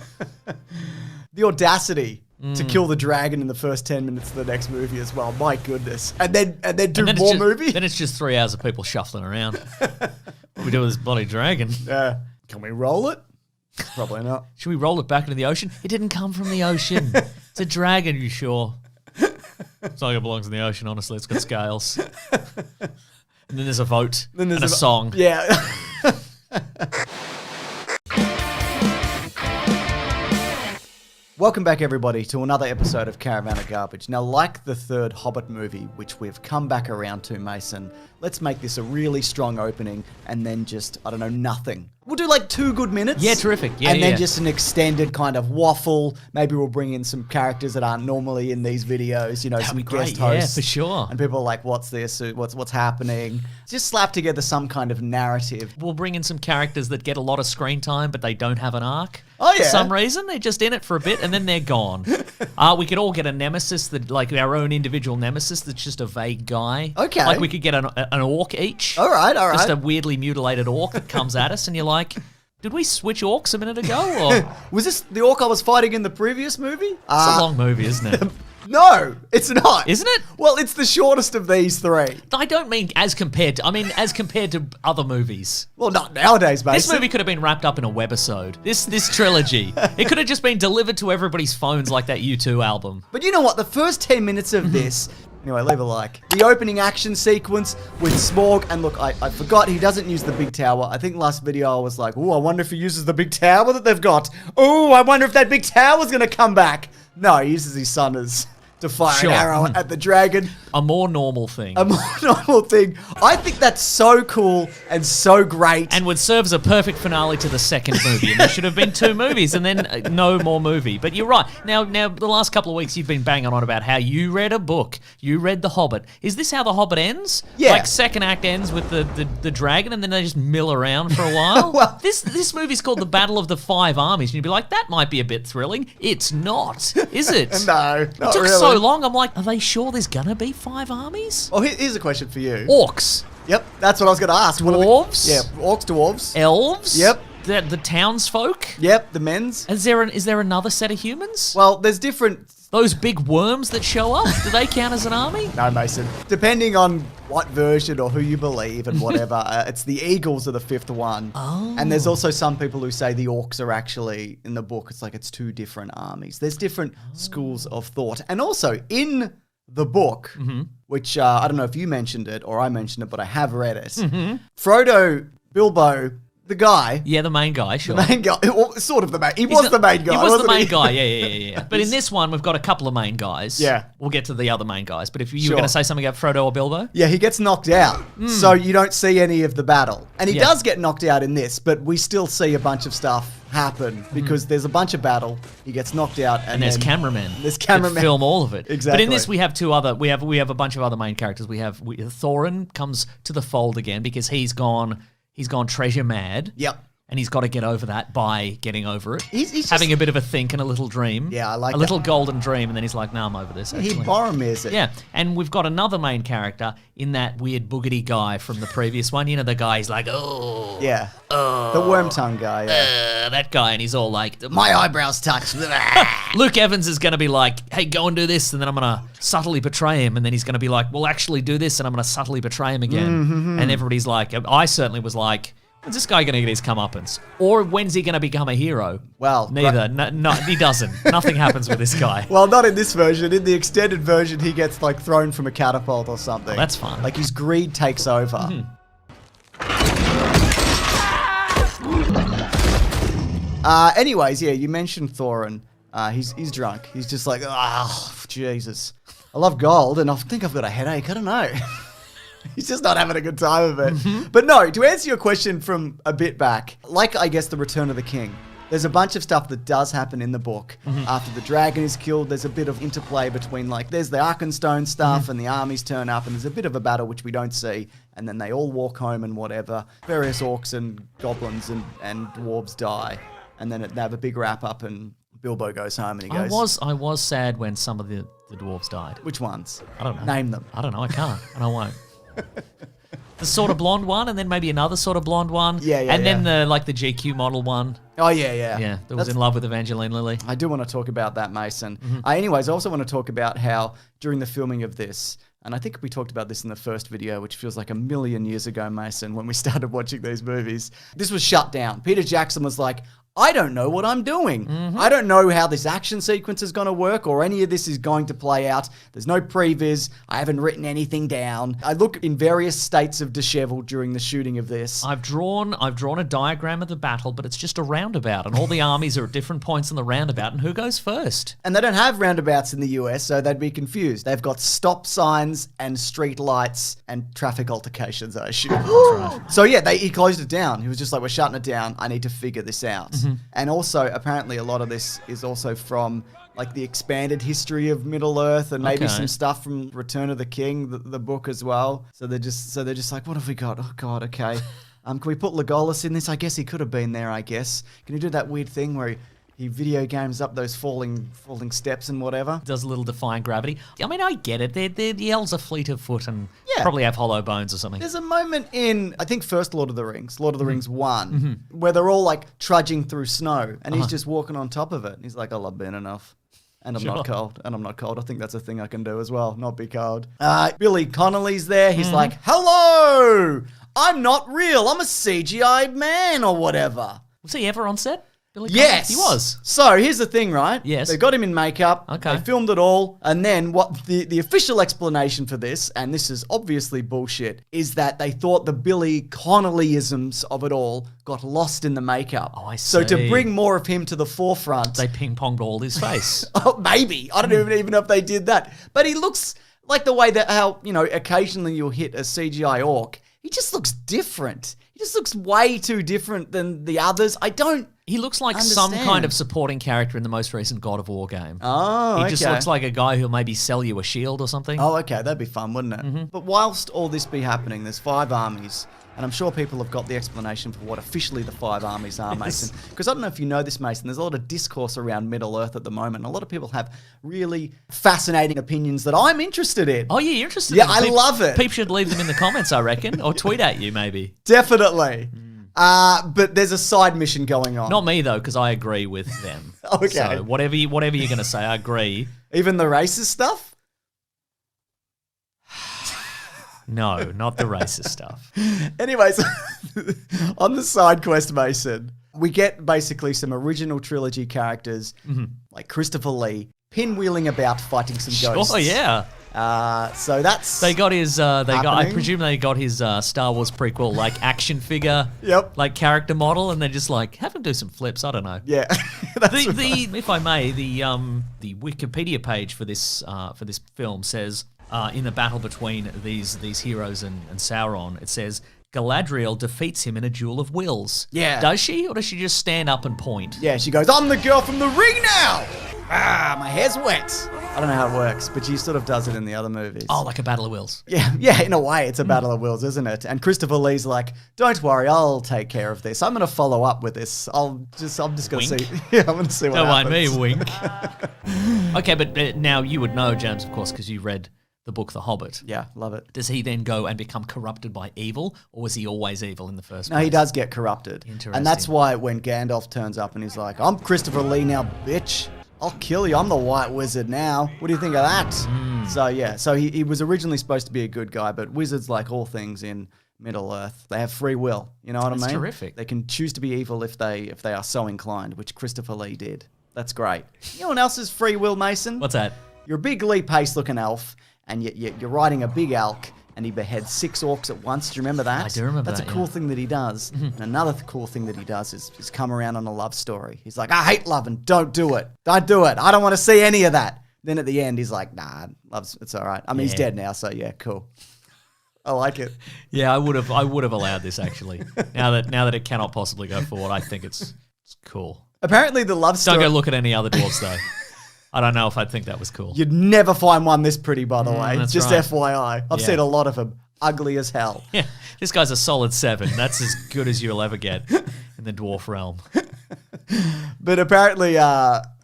The audacity to kill the dragon in the first 10 minutes of the next movie as well. My goodness. And then do more movie?
Then it's just 3 hours of people shuffling around. What do we do with this bloody dragon?
Can we roll it? Probably not.
Should we roll it back into the ocean? It didn't come from the ocean. It's a dragon, you sure? It's like it belongs in the ocean, honestly. It's got scales. And then there's a vote and a song.
Yeah. Welcome back, everybody, to another episode of Caravan of Garbage. Now, like the third Hobbit movie, which we've come back around to, Mason, let's make this a really strong opening and then just, I don't know, nothing. We'll do like 2 good minutes.
Yeah, terrific. Yeah,
and then just an extended kind of waffle. Maybe we'll bring in some characters that aren't normally in these videos, you know, some guest hosts.
Yeah, for sure.
And people are like, what's this? What's happening? Just slap together some kind of narrative.
We'll bring in some characters that get a lot of screen time, but they don't have an arc.
Oh, yeah.
For some reason, they're just in it for a bit, and then they're gone. We could all get a nemesis, that like our own individual nemesis that's just a vague guy.
Okay.
Like we could get an orc each.
All right.
Just a weirdly mutilated orc that comes at us, and you're like, did we switch orcs a minute ago? Or?
Was this the orc I was fighting in the previous movie?
It's a long movie, isn't it?
No, it's not.
Isn't it?
Well, it's the shortest of these 3.
I don't mean as compared to, I mean as compared to other movies.
Well, not nowadays, Mason.
This movie could have been wrapped up in a webisode. This trilogy. It could have just been delivered to everybody's phones like that U2 album.
But you know what? The first 10 minutes of this... Anyway, leave a like. The opening action sequence with Smaug, and look, I forgot he doesn't use the big tower. I think last video I was like, oh, I wonder if he uses the big tower that they've got. Oh, I wonder if that big tower's going to come back. No, he uses his sunners to fire an arrow at the dragon.
A more normal thing.
A more normal thing. I think that's so cool and so great.
And would serve as a perfect finale to the second movie. And there should have been 2 movies and then no more movie. But you're right. Now, the last couple of weeks you've been banging on about how you read a book. You read The Hobbit. Is this how The Hobbit ends?
Yeah.
Like second act ends with the dragon and then they just mill around for a while?
Well,
this movie's called The Battle of the 5 Armies. And you'd be like, that might be a bit thrilling. It's not, is it?
No,
It
not
took
really.
so long. I'm like, are they sure there's gonna be 5 armies?
Oh, here's a question for you.
Orcs.
Yep, that's what I was going to ask.
Dwarves?
Yeah, orcs, dwarves.
Elves?
Yep.
The townsfolk?
Yep, the men's.
Is there another set of humans?
Well, there's different...
Those big worms that show up, do they count as an army?
No, Mason. Depending on what version or who you believe and whatever, it's the eagles are the 5th one.
Oh.
And there's also some people who say the orcs are actually, in the book, it's like it's 2 different armies. There's different schools of thought. And also, in the book, which I don't know if you mentioned it or I mentioned it, but I have read it, Frodo, Bilbo... The guy.
Yeah, the main guy, sure.
The main guy. Well, sort of the main. He was the main guy.
He was the
wasn't
main
he?
guy, yeah. But in this one, we've got a couple of main guys.
Yeah.
We'll get to the other main guys. But if you
Sure.
were going to say something about Frodo or Bilbo?
Yeah, he gets knocked out. So you don't see any of the battle. And he
Yeah.
does get knocked out in this, but we still see a bunch of stuff happen because there's a bunch of battle. He gets knocked out.
And there's
then
cameramen.
There's cameramen.
that film all of it.
Exactly.
But in this, we have 2 other. We have a bunch of other main characters. Thorin comes to the fold again because he's gone treasure mad.
Yep.
And he's got to get over that by getting over it.
He's just-
having a bit of a think and a little dream.
Yeah, I like
a
that.
little golden dream, and then he's like, "No, I'm over this."
He
Actually.
Boromir's it.
Yeah, and we've got another main character in that weird boogity guy from the previous one. You know, the guy he's like, "Oh,
Yeah. The worm tongue guy. Yeah.
that guy," and he's all like,
My eyebrows touch.
Luke Evans is going to be like, "Hey, go and do this," and then I'm going to subtly betray him, and then he's going to be like, "Well, actually do this," and I'm going to subtly betray him again. And everybody's like, I certainly was like, when's this guy going to get his comeuppance? Or when's he going to become a hero?
Well,
neither. No, he doesn't. Nothing happens with this guy.
Well, not in this version. In the extended version, he gets like thrown from a catapult or something.
Oh, that's fun.
Like his greed takes over. Anyways, yeah, you mentioned Thorin. He's drunk. He's just like, oh, Jesus. I love gold, and I think I've got a headache. I don't know. He's just not having a good time of it. But no, to answer your question from a bit back, like I guess the Return of the King, there's a bunch of stuff that does happen in the book. After the dragon is killed, there's a bit of interplay between, like, there's the Arkenstone stuff and the armies turn up and there's a bit of a battle which we don't see. And then they all walk home and whatever. Various orcs and goblins and dwarves die. And then they have a big wrap up and Bilbo goes home and he goes...
I was sad when some of the dwarves died.
Which ones?
I don't know.
Name them.
I don't know. I can't. And I won't. The sort of blonde one, and then maybe another sort of blonde one. And then the GQ model one.
Oh, yeah.
Yeah, that was in love with Evangeline Lilly.
I do want to talk about that, Mason. Anyways, I also want to talk about how during the filming of this, and I think we talked about this in the first video, which feels like a million years ago, Mason, when we started watching these movies, this was shut down. Peter Jackson was like, I don't know what I'm doing. I don't know how this action sequence is going to work or any of this is going to play out. There's no previs. I haven't written anything down. I look in various states of dishevel during the shooting of this.
I've drawn a diagram of the battle, but it's just a roundabout, and all the armies are at different points in the roundabout, and who goes first?
And they don't have roundabouts in the US, so they'd be confused. They've got stop signs and street lights and traffic altercations, I assume. Right. So yeah, he closed it down. He was just like, we're shutting it down. I need to figure this out. And also, apparently, a lot of this is also from like the expanded history of Middle Earth and maybe some stuff from Return of the King, the book as well. So they're just like, what have we got? Oh God, okay. Can we put Legolas in this? I guess he could have been there. I guess. Can you do that weird thing where he video games up those falling steps and whatever?
Does a little defying gravity. I mean, I get it. The elves are fleet of foot and probably have hollow bones or something.
There's a moment in, I think, first Lord of the Rings, Rings 1, where they're all like trudging through snow and he's just walking on top of it. And he's like, I've been enough. And I'm not cold. And I'm not cold. I think that's a thing I can do as well. Not be cold. Billy Connolly's there. He's like, hello! I'm not real. I'm a CGI man or whatever.
Was he ever on set?
Yes.
He was.
So here's the thing, right?
Yes.
They got him in makeup.
Okay.
They filmed it all. And then what the official explanation for this, and this is obviously bullshit, is that they thought the Billy Connollyisms of it all got lost in the makeup.
Oh, I see.
So to bring more of him to the forefront.
They ping-ponged all his face.
Oh, maybe. I don't even know if they did that. But he looks like the way that how, occasionally you'll hit a CGI orc. He just looks different. He just looks way too different than the others.
He looks like some kind of supporting character in the most recent God of War game.
Oh,
He just looks like a guy who'll maybe sell you a shield or something.
Oh, okay. That'd be fun, wouldn't it? But whilst all this be happening, there's 5 armies. And I'm sure people have got the explanation for what officially the 5 armies are, Mason. Because I don't know if you know this, Mason. There's a lot of discourse around Middle Earth at the moment. A lot of people have really fascinating opinions that I'm interested in.
Oh, yeah, you're interested
in
it.
I love it.
People should leave them in the comments, I reckon. Or tweet at you, maybe.
Definitely. But there's a side mission going on.
Not me, though, because I agree with them.
Okay.
So whatever you're going to say, I agree.
Even the racist stuff?
No, not the racist stuff.
Anyways, on the side quest, Mason, we get basically some original trilogy characters like Christopher Lee pinwheeling about fighting some ghosts.
Oh, yeah.
So that's
they got his
happening.
I presume they got his Star Wars prequel like action figure like character model, and they're just like have him do some flips. I don't know.
Yeah.
If I may, the Wikipedia page for this film says in the battle between these heroes and Sauron, it says Galadriel defeats him in a duel of wills.
Yeah.
Does she, or does she just stand up and point?
Yeah, she goes, I'm the girl from the ring now! My hair's wet. I don't know how it works, but she sort of does it in the other movies.
Oh, like a battle of wills.
Yeah, in a way, it's a battle of wills, isn't it? And Christopher Lee's like, don't worry, I'll take care of this. I'm going to follow up with this. I'm just going to see. Yeah, I'm going to see what happens.
Don't mind me, wink. Okay, but now you would know, James, of course, because you read the book The Hobbit.
Yeah, love it.
Does he then go and become corrupted by evil, or was he always evil in the first place?
No, he does get corrupted.
Interesting.
And that's why when Gandalf turns up and he's like, I'm Christopher Lee now, bitch. I'll kill you. I'm the White Wizard now. What do you think of that? So he was originally supposed to be a good guy, but wizards, like all things in Middle Earth, they have free will. You know what I mean?
That's terrific.
They can choose to be evil if they are so inclined, which Christopher Lee did. That's great. You know what else is free will, Mason?
What's that?
You're a big Lee Pace looking elf, and you're riding a big elk, and he beheads 6 orcs at once. Do you remember that?
I do remember
That's
that,
a cool thing that he does. And another cool thing that he does is come around on a love story. He's like, I hate love and don't do it. Don't do it. I don't want to see any of that. Then at the end, he's like, nah, it's all right. I mean, he's dead now, so yeah, cool. I like it.
Yeah, I would have allowed this actually. Now that it cannot possibly go forward, I think it's cool.
Apparently the love story...
Don't go look at any other dwarves though. I don't know if I'd think that was cool.
You'd never find one this pretty, by the way.
That's
Just
right.
FYI. I've
Yeah.
seen a lot of them. Ugly as hell.
Yeah, this guy's a solid 7. That's as good as you'll ever get in the dwarf realm.
But apparently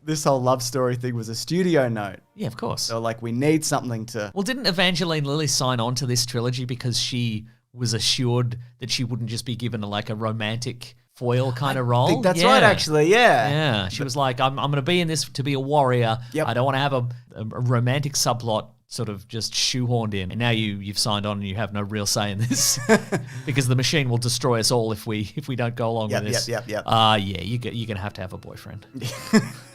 this whole love story thing was a studio note.
Yeah, of course.
So like, we need something to...
Well, didn't Evangeline Lilly sign on to this trilogy because she was assured that she wouldn't just be given a romantic foil kind of role?
I think that's right, actually, yeah.
Yeah, she was like, I'm going to be in this to be a warrior.
Yep.
I don't want to have a romantic subplot sort of just shoehorned in. And now you've signed on and you have no real say in this because the machine will destroy us all if we don't go along with this.
Yep.
Yeah, you're going to have a boyfriend.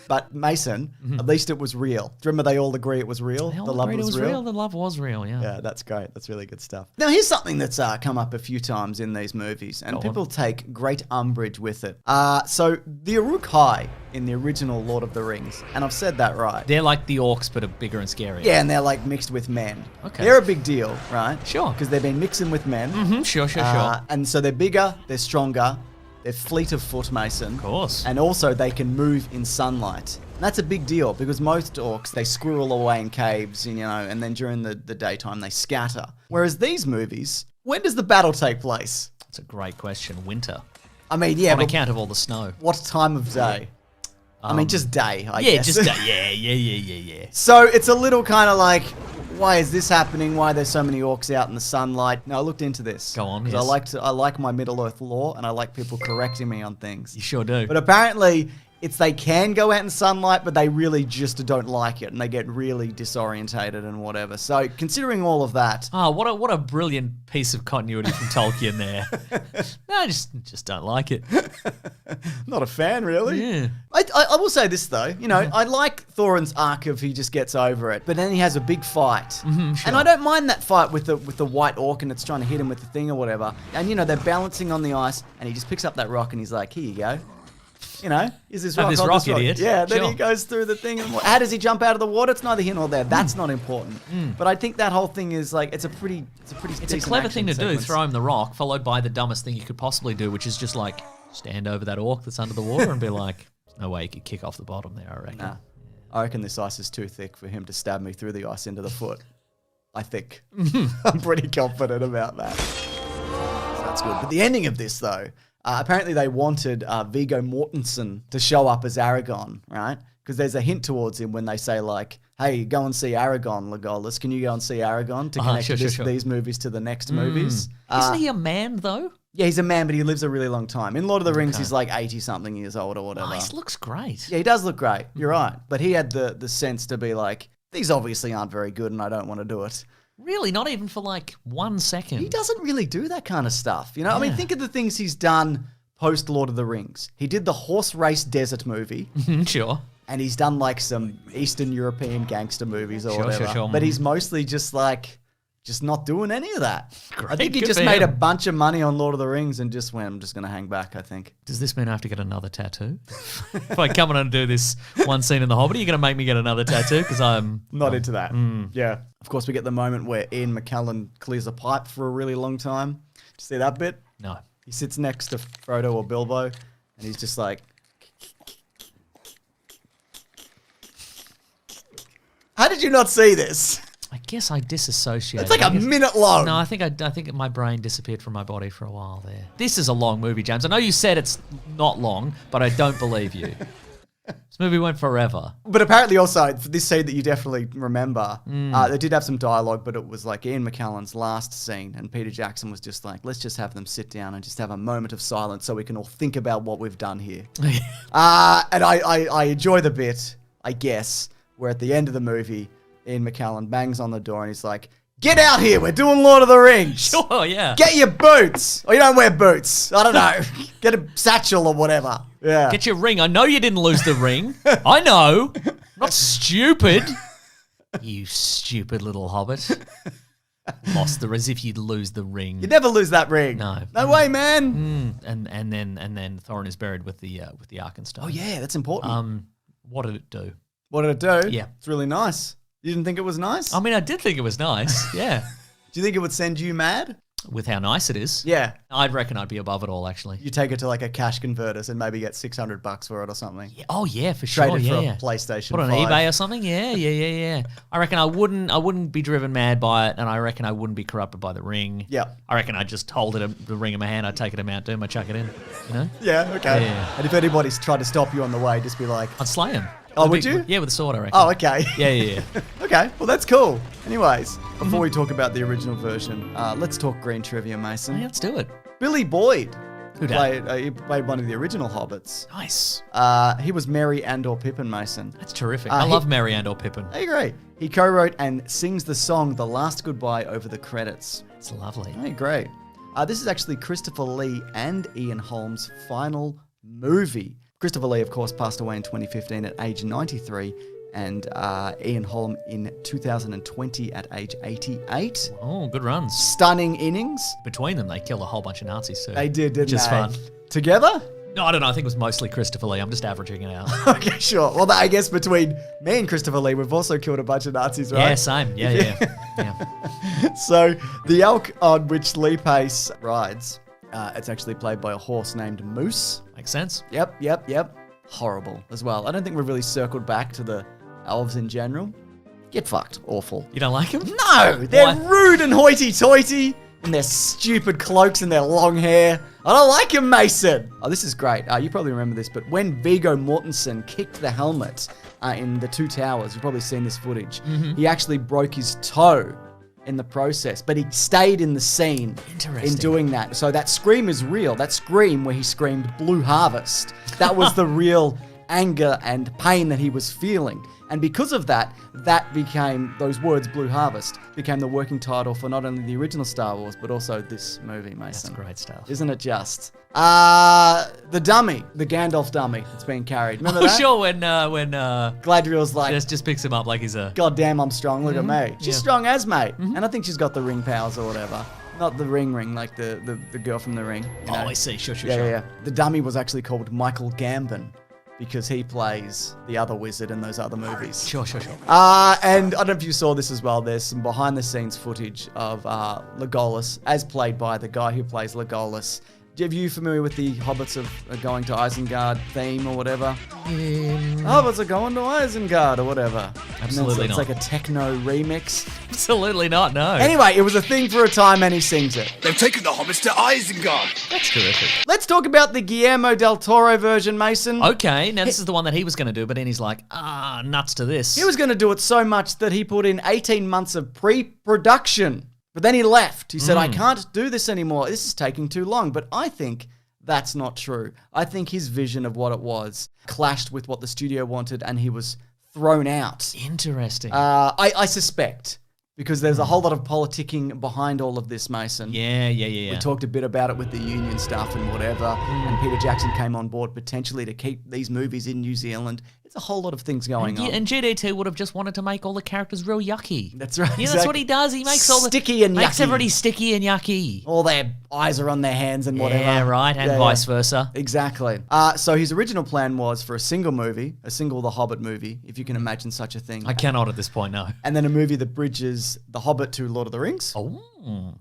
But Mason, at least it was real. Do you remember they all agree it was real?
They all
The love
agreed it
was
was
real?
The love was real, yeah.
Yeah, that's great. That's really good stuff. Now, here's something that's come up a few times in these movies, and people take great umbrage with it. So, the Uruk-hai in the original Lord of the Rings, and I've said that right.
They're like the orcs, but are bigger and scarier.
Yeah, and they're like mixed with men.
Okay.
They're a big deal, right?
Sure.
Because they've been mixing with men.
Mm-hmm, sure.
And so they're bigger, they're stronger, they're fleet of foot, Mason.
Of course.
And also they can move in sunlight. And that's a big deal because most orcs, they squirrel away in caves, and then during the daytime they scatter. Whereas these movies, when does the battle take place?
That's a great question. Winter.
I mean, yeah,
On
but
account of all the snow.
what time of day? I mean, just day, I guess.
Yeah, just yeah.
So it's a little kind of like, why is this happening? Why are there so many orcs out in the sunlight? No, I looked into this.
Go on,
'Cause
yes.
I like my Middle Earth lore, and I like people correcting me on things.
You sure do.
But apparently, it's they can go out in sunlight, but they really just don't like it, and they get really disorientated and whatever. So considering all of that,
Oh, what a brilliant piece of continuity from Tolkien there. No, I just don't like it.
not a fan really.
Yeah.
I will say this though, I like Thorin's arc of he just gets over it, but then he has a big fight,
sure.
and I don't mind that fight with the white orc, and it's trying to hit him with the thing or whatever, and they're balancing on the ice, and he just picks up that rock and he's like, here you go. Is this
Have
rock?
this
hold
rock, idiot.
Yeah, then
Sure.
he goes through the thing. And how does he jump out of the water? It's neither here nor there. That's not important. But I think that whole thing is like, it's a
Clever thing to do, throw him the rock, followed by the dumbest thing you could possibly do, which is just like stand over that orc that's under the water and be like, no way you could kick off the bottom there, I reckon.
Nah. I reckon this ice is too thick for him to stab me through the ice into the foot. I think. I'm pretty confident about that. So that's good. But the ending of this, though, apparently they wanted Viggo Mortensen to show up as Aragorn, right? Because there's a hint towards him when they say, like, hey, go and see Aragorn, Legolas. Can you go and see Aragorn to connect these movies to the next movies?
Isn't he a man, though?
Yeah, he's a man, but he lives a really long time. In Lord of the Rings, he's like 80-something years old or whatever.
Oh, he looks great.
Yeah, he does look great. You're right. But he had the sense to be like, these obviously aren't very good and I don't want to do it.
Really? Not even for like 1 second?
He doesn't really do that kind of stuff. I mean, think of the things he's done post Lord of the Rings. He did the horse race desert movie.
Sure.
And he's done like some Eastern European gangster movies or whatever.
Sure.
But he's mostly just like, just not doing any of that.
Great,
I think he
good
just
for
made a
him.
bunch of money on Lord of the Rings and just went, I'm just going to hang back, I think.
Does this mean I have to get another tattoo? If I come on and do this one scene in The Hobbit, are you going to make me get another tattoo? Because I'm...
Not into that. Yeah. Of course, we get the moment where Ian McKellen clears a pipe for a really long time. Did you see that bit?
No.
He sits next to Frodo or Bilbo, and he's just like... How did you not see this?
I guess I disassociated.
It's like a minute long.
No, I think my brain disappeared from my body for a while there. This is a long movie, James. I know you said it's not long, but I don't believe you. This movie went forever.
But apparently also, for this scene that you definitely remember, they did have some dialogue, but it was like Ian McKellen's last scene, and Peter Jackson was just like, let's just have them sit down and just have a moment of silence so we can all think about what we've done here. And I enjoy the bit, I guess, where at the end of the movie, Ian McKellen bangs on the door and he's like, get out here, we're doing Lord of the Rings.
Sure, yeah.
Get your boots. Or you don't wear boots. I don't know. Get a satchel or whatever. Yeah.
Get your ring. I know you didn't lose the ring. I know. I'm not stupid. You stupid little hobbit. Lost as if you'd lose the ring.
You never lose that ring.
No.
No way, man.
And then Thorin is buried with the Arkenstone.
Oh yeah, that's important.
What did it do?
What did it do?
Yeah.
It's really nice. You didn't think it was nice?
I mean, I did think it was nice. Yeah.
Do you think it would send you mad?
With how nice it is.
Yeah.
I'd reckon I'd be above it all, actually.
You take it to like a cash converter and maybe get $600 for it or something.
Yeah. Oh, yeah, for sure.
Trade it for
Yeah.
a PlayStation
Put it on
5.
eBay or something? Yeah. I reckon I wouldn't be driven mad by it, and I reckon I wouldn't be corrupted by the ring.
Yeah.
I reckon I'd just hold it, the ring in my hand, I'd take it to Mount Doom, I'd chuck it in, you know?
Yeah, okay.
Yeah.
And if anybody's tried to stop you on the way, just be like,
I'd slay him.
Oh, would you?
Yeah, with a sword, I reckon.
oh, okay.
Yeah.
Okay, well, that's cool. Anyways, before we talk about the original version, let's talk green trivia, Mason.
Yeah, let's do it.
Billy Boyd
Who dat?
he played one of the original Hobbits.
Nice.
He was Merry and/or Pippin, Mason.
That's terrific. I love Merry and or Pippin.
I agree. He co-wrote and sings the song "The Last Goodbye" over the credits.
It's lovely.
I agree. This is actually Christopher Lee and Ian Holm's final movie. Christopher Lee, of course, passed away in 2015 at age 93, and Ian Holm in 2020 at age 88.
Oh, good runs.
Stunning innings.
Between them, they killed a whole bunch of Nazis too.
They did, didn't
Which is
they?
fun.
Together?
No, I don't know. I think it was mostly Christopher Lee. I'm just averaging it out.
Okay, sure. Well, I guess between me and Christopher Lee, we've also killed a bunch of Nazis, right?
Yeah, same. Yeah.
So the elk on which Lee Pace rides, it's actually played by a horse named Moose.
Makes sense.
Yep. Horrible as well. I don't think we've really circled back to the elves in general. Get fucked. Awful.
You don't like him?
No! They're
Why?
rude and hoity-toity in their stupid cloaks and their long hair. I don't like him, Mason. Oh, this is great. You probably remember this, but when Viggo Mortensen kicked the helmet in the Two Towers, you've probably seen this footage, he actually broke his toe in the process, but he stayed in the scene in doing that. So that scream is real. That scream where he screamed Blue Harvest, that was the real anger and pain that he was feeling. And because of that, those words, Blue Harvest, became the working title for not only the original Star Wars, but also this movie, Mason.
That's great stuff.
Isn't it just? The dummy, the Gandalf dummy that's being carried. Remember that?
Sure, when
Gladriel's like,
just picks him up like he's a...
God damn, I'm strong, look at me. She's
Yeah.
strong as mate. And I think she's got the ring powers or whatever. Not the ring, like the girl from the ring. You know?
Oh, I see. Sure.
Yeah. The dummy was actually called Michael Gambon, because he plays the other wizard in those other movies.
Sure.
And I don't know if you saw this as well. There's some behind-the-scenes footage of Legolas, as played by the guy who plays Legolas. Are you familiar with the Hobbits of going to Isengard theme or whatever? Hobbits are going to Isengard or whatever.
Absolutely
It's
not.
like a techno remix.
Absolutely not, no.
Anyway, it was a thing for a time and he sings it.
They've taken the hobbits to Isengard.
That's terrific.
Let's talk about the Guillermo del Toro version, Mason.
Okay, now this is the one that he was going to do, but then he's like, nuts to this.
He was going to do it so much that he put in 18 months of pre-production. But then he left. He said, I can't do this anymore. This is taking too long. But I think that's not true. I think his vision of what it was clashed with what the studio wanted and he was thrown out.
Interesting.
I suspect. Because there's a whole lot of politicking behind all of this, Mason.
Yeah.
We talked a bit about it with the union stuff and whatever. And Peter Jackson came on board potentially to keep these movies in New Zealand. It's a whole lot of things going on.
And GDT would have just wanted to make all the characters real yucky.
That's right.
Yeah, that's what he does. He makes all the
sticky and
makes
yucky.
everybody sticky and yucky.
All their eyes are on their hands and whatever.
Yeah, right, and vice versa.
Exactly. So his original plan was for a single movie, The Hobbit movie, if you can imagine such a thing.
I cannot at this point, no.
And then a movie that bridges The Hobbit to Lord of the Rings.
Oh.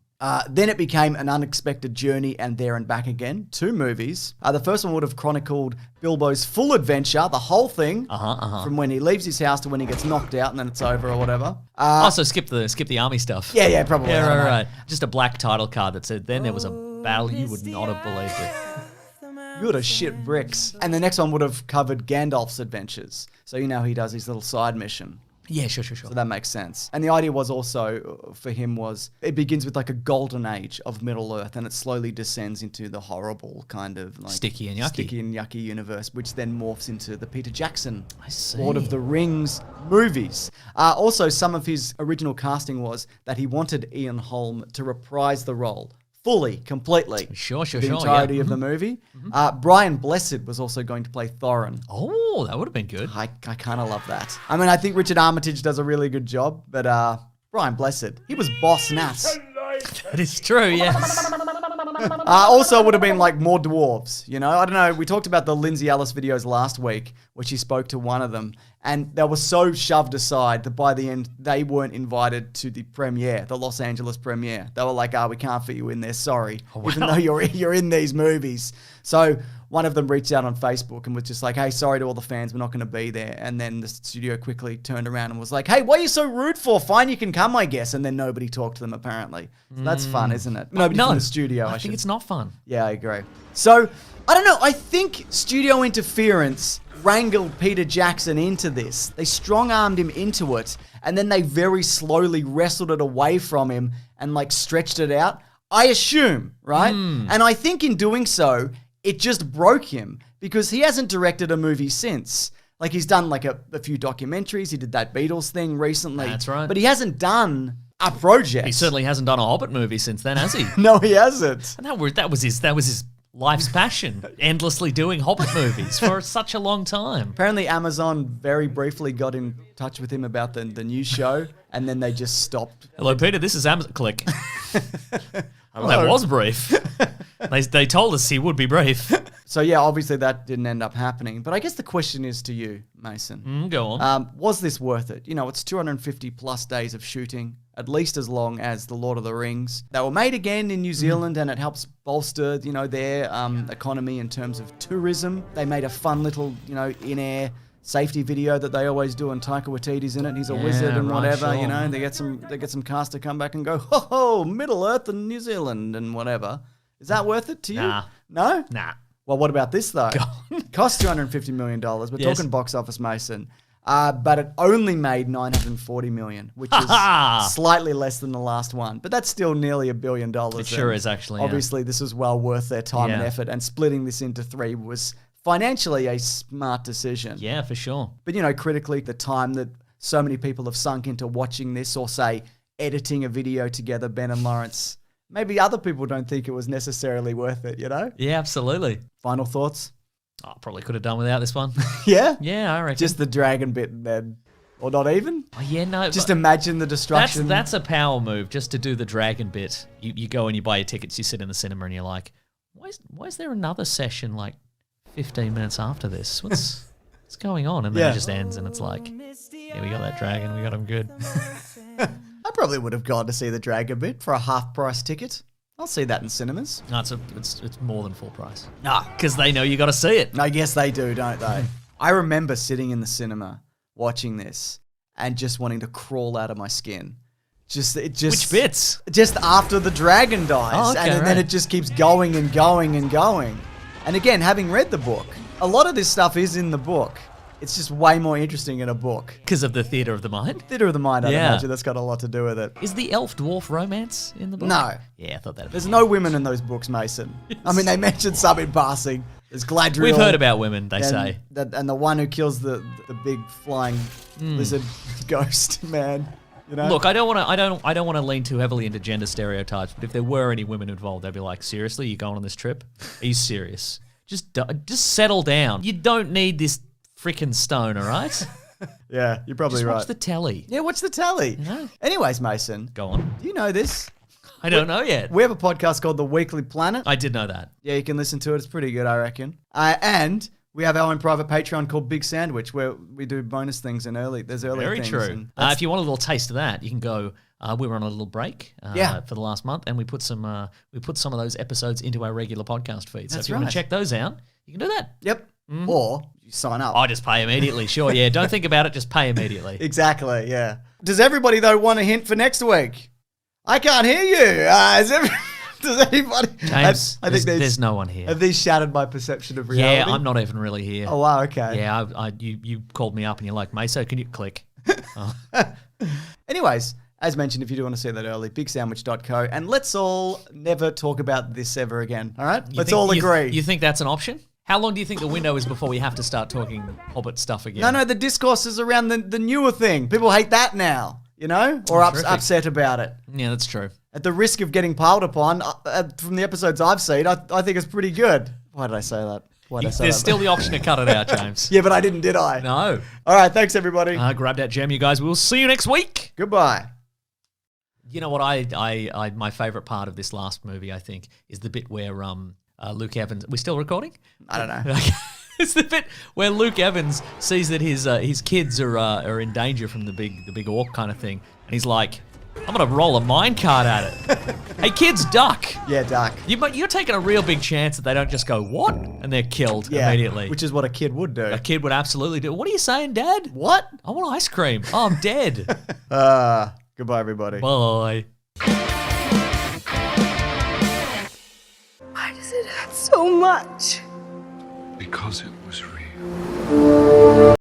Then it became An Unexpected Journey and There and Back Again. 2 movies. The first one would have chronicled Bilbo's full adventure, the whole thing, from when he leaves his house to when he gets knocked out and then it's over or whatever.
Also, skip the army stuff.
Yeah, probably.
Yeah,
I don't know.
right. Just a black title card that said, then there was a battle you would not have believed it.
You would have shit bricks. And the next one would have covered Gandalf's adventures. So you know he does his little side mission.
Yeah, sure.
So that makes sense. And the idea was also, for him, was it begins with like a golden age of Middle Earth and it slowly descends into the horrible kind of like
Sticky and yucky
universe, which then morphs into the Peter Jackson
I see.
Lord of the Rings movies. Also, some of his original casting was that he wanted Ian Holm to reprise the role fully, completely.
Sure.
The entirety of the movie. Brian Blessed was also going to play Thorin.
Oh, that would have been good.
I kind of love that. I mean, I think Richard Armitage does a really good job, but Brian Blessed, he was Boss Nass.
That is true, yes.
Also, would have been like more dwarves, you know? I don't know. We talked about the Lindsay Ellis videos last week, where she spoke to one of them, and they were so shoved aside that by the end, they weren't invited to the premiere, the Los Angeles premiere. They were like, we can't fit you in there, sorry, even though you're in these movies. So one of them reached out on Facebook and was just like, hey, sorry to all the fans, we're not going to be there. And then the studio quickly turned around and was like, hey, what are you so rude for? Fine, you can come, I guess. And then nobody talked to them, apparently. So that's fun, isn't it? Nobody from the studio,
I think it's not fun.
Yeah, I agree. So, I don't know. I think studio interference wrangled Peter Jackson into this. They strong-armed him into it, and then they very slowly wrestled it away from him and, like, stretched it out. I assume, right? And I think in doing so, it just broke him because he hasn't directed a movie since. Like, he's done, like, a few documentaries. He did that Beatles thing recently.
That's right.
But he hasn't done a project.
He certainly hasn't done a Hobbit movie since then, has he?
No, he hasn't.
And that was his life's passion, endlessly doing Hobbit movies for such a long time.
Apparently Amazon very briefly got in touch with him about the new show, and then they just stopped.
Hello, Peter, this is Amazon. Click. Well, that was brief. They told us he would be brief.
So yeah, obviously that didn't end up happening. But I guess the question is to you, Mason.
Go on.
Was this worth it? You know, it's 250 plus days of shooting, at least as long as The Lord of the Rings. They were made again in New Zealand, and it helps bolster, you know, their economy in terms of tourism. They made a fun little, you know, in-air safety video that they always do, and Taika Waititi's in it. He's a wizard and whatever, you know. They get some cast to come back and go, ho, Middle Earth and New Zealand and whatever. Is that worth it to you?
Nah.
No?
Nah.
Well, what about this, though? Cost $250 million. We're talking box office, Mason. But it only made $940 million, which is slightly less than the last one. But that's still nearly $1 billion.
It sure is, actually.
Obviously, this was well worth their time and effort. And splitting this into 3 was financially a smart decision.
Yeah, for sure.
But, you know, critically, the time that so many people have sunk into watching this, or, say, editing a video together, Ben and Lawrence, maybe other people don't think it was necessarily worth it, you know?
Yeah, absolutely.
Final thoughts?
Oh, probably could have done without this one.
Yeah?
Yeah, I reckon.
Just the dragon bit then. Or not even?
Oh, yeah, no.
Just imagine the destruction.
That's a power move, just to do the dragon bit. You go and you buy your tickets, you sit in the cinema and you're like, why is there another session like 15 minutes after this? What's going on? And then it just ends and it's like, yeah, we got that dragon, we got him good.
I probably would have gone to see the dragon bit for a half-price ticket. I'll see that in cinemas.
No, it's more than full price.
Nah.
Because they know you got to see it.
I guess they do, don't they? I remember sitting in the cinema watching this and just wanting to crawl out of my skin.
Which bits?
Just after the dragon dies.
Oh, okay,
and then it just keeps going and going and going. And again, having read the book, a lot of this stuff is in the book. It's just way more interesting in a book.
Because of the theatre of the mind?
Theatre of the mind, I'd imagine that's got a lot to do with it.
Is the elf-dwarf romance in the book?
No.
Yeah, I thought that.
There's no women in those books, Mason. I mean, they mentioned some in passing. There's Gladriel.
We've heard about women, they say.
And the one who kills the big flying lizard ghost man. You know?
Look, I don't want to lean too heavily into gender stereotypes, but if there were any women involved, they'd be like, seriously, you going on this trip? Are you serious? Just settle down. You don't need this freaking stone, all right?
Yeah, you're probably right.
Just watch the telly.
Yeah, watch the telly.
You know?
Anyways, Mason.
Go on.
Do you know this?
I don't know yet.
We have a podcast called The Weekly Planet.
I did know that.
Yeah, you can listen to it. It's pretty good, I reckon. And we have our own private Patreon called Big Sandwich, where we do bonus things and there's early
Very
things.
true. If you want a little taste of that, you can go. We were on a little break for the last month, and we put some of those episodes into our regular podcast feed. So if you want to check those out, you can do that.
Yep. Or you sign up.
I just pay immediately. Sure, yeah. Don't think about it. Just pay immediately.
Exactly, yeah. Does everybody, though, want a hint for next week? I can't hear you. Does anybody?
James, I think there's no one here.
Have these shattered my perception of reality?
Yeah, I'm not even really here.
Oh, wow, okay.
Yeah, you called me up and you're like, Meso, can you click? Oh.
Anyways, as mentioned, if you do want to see that early, bigsandwich.co, and let's all never talk about this ever again, all right? Let's all agree.
You think that's an option? How long do you think the window is before we have to start talking Hobbit stuff again?
No, the discourse is around the newer thing. People hate that now, you know? Or upset about it.
Yeah, that's true.
At the risk of getting piled upon, from the episodes I've seen, I think it's pretty good. Why did I say that?
There's still the option to cut it out, James.
Yeah, but I didn't, did I?
No.
All right, thanks, everybody.
Grab that gem, you guys. We'll see you next week.
Goodbye.
You know what? My favorite part of this last movie, I think, is the bit where Luke Evans. We still recording?
I don't know.
It's the bit where Luke Evans sees that his kids are in danger from the big orc kind of thing, and he's like, "I'm gonna roll a minecart at it." Hey, kids, duck.
Yeah, duck.
You're taking a real big chance that they don't just go what and they're killed immediately.
Which is what a kid would do.
A kid would absolutely do. What are you saying, Dad?
What?
I want ice cream. Oh, I'm dead.
Goodbye, everybody.
Bye.
Why does it hurt so much?
Because it was real.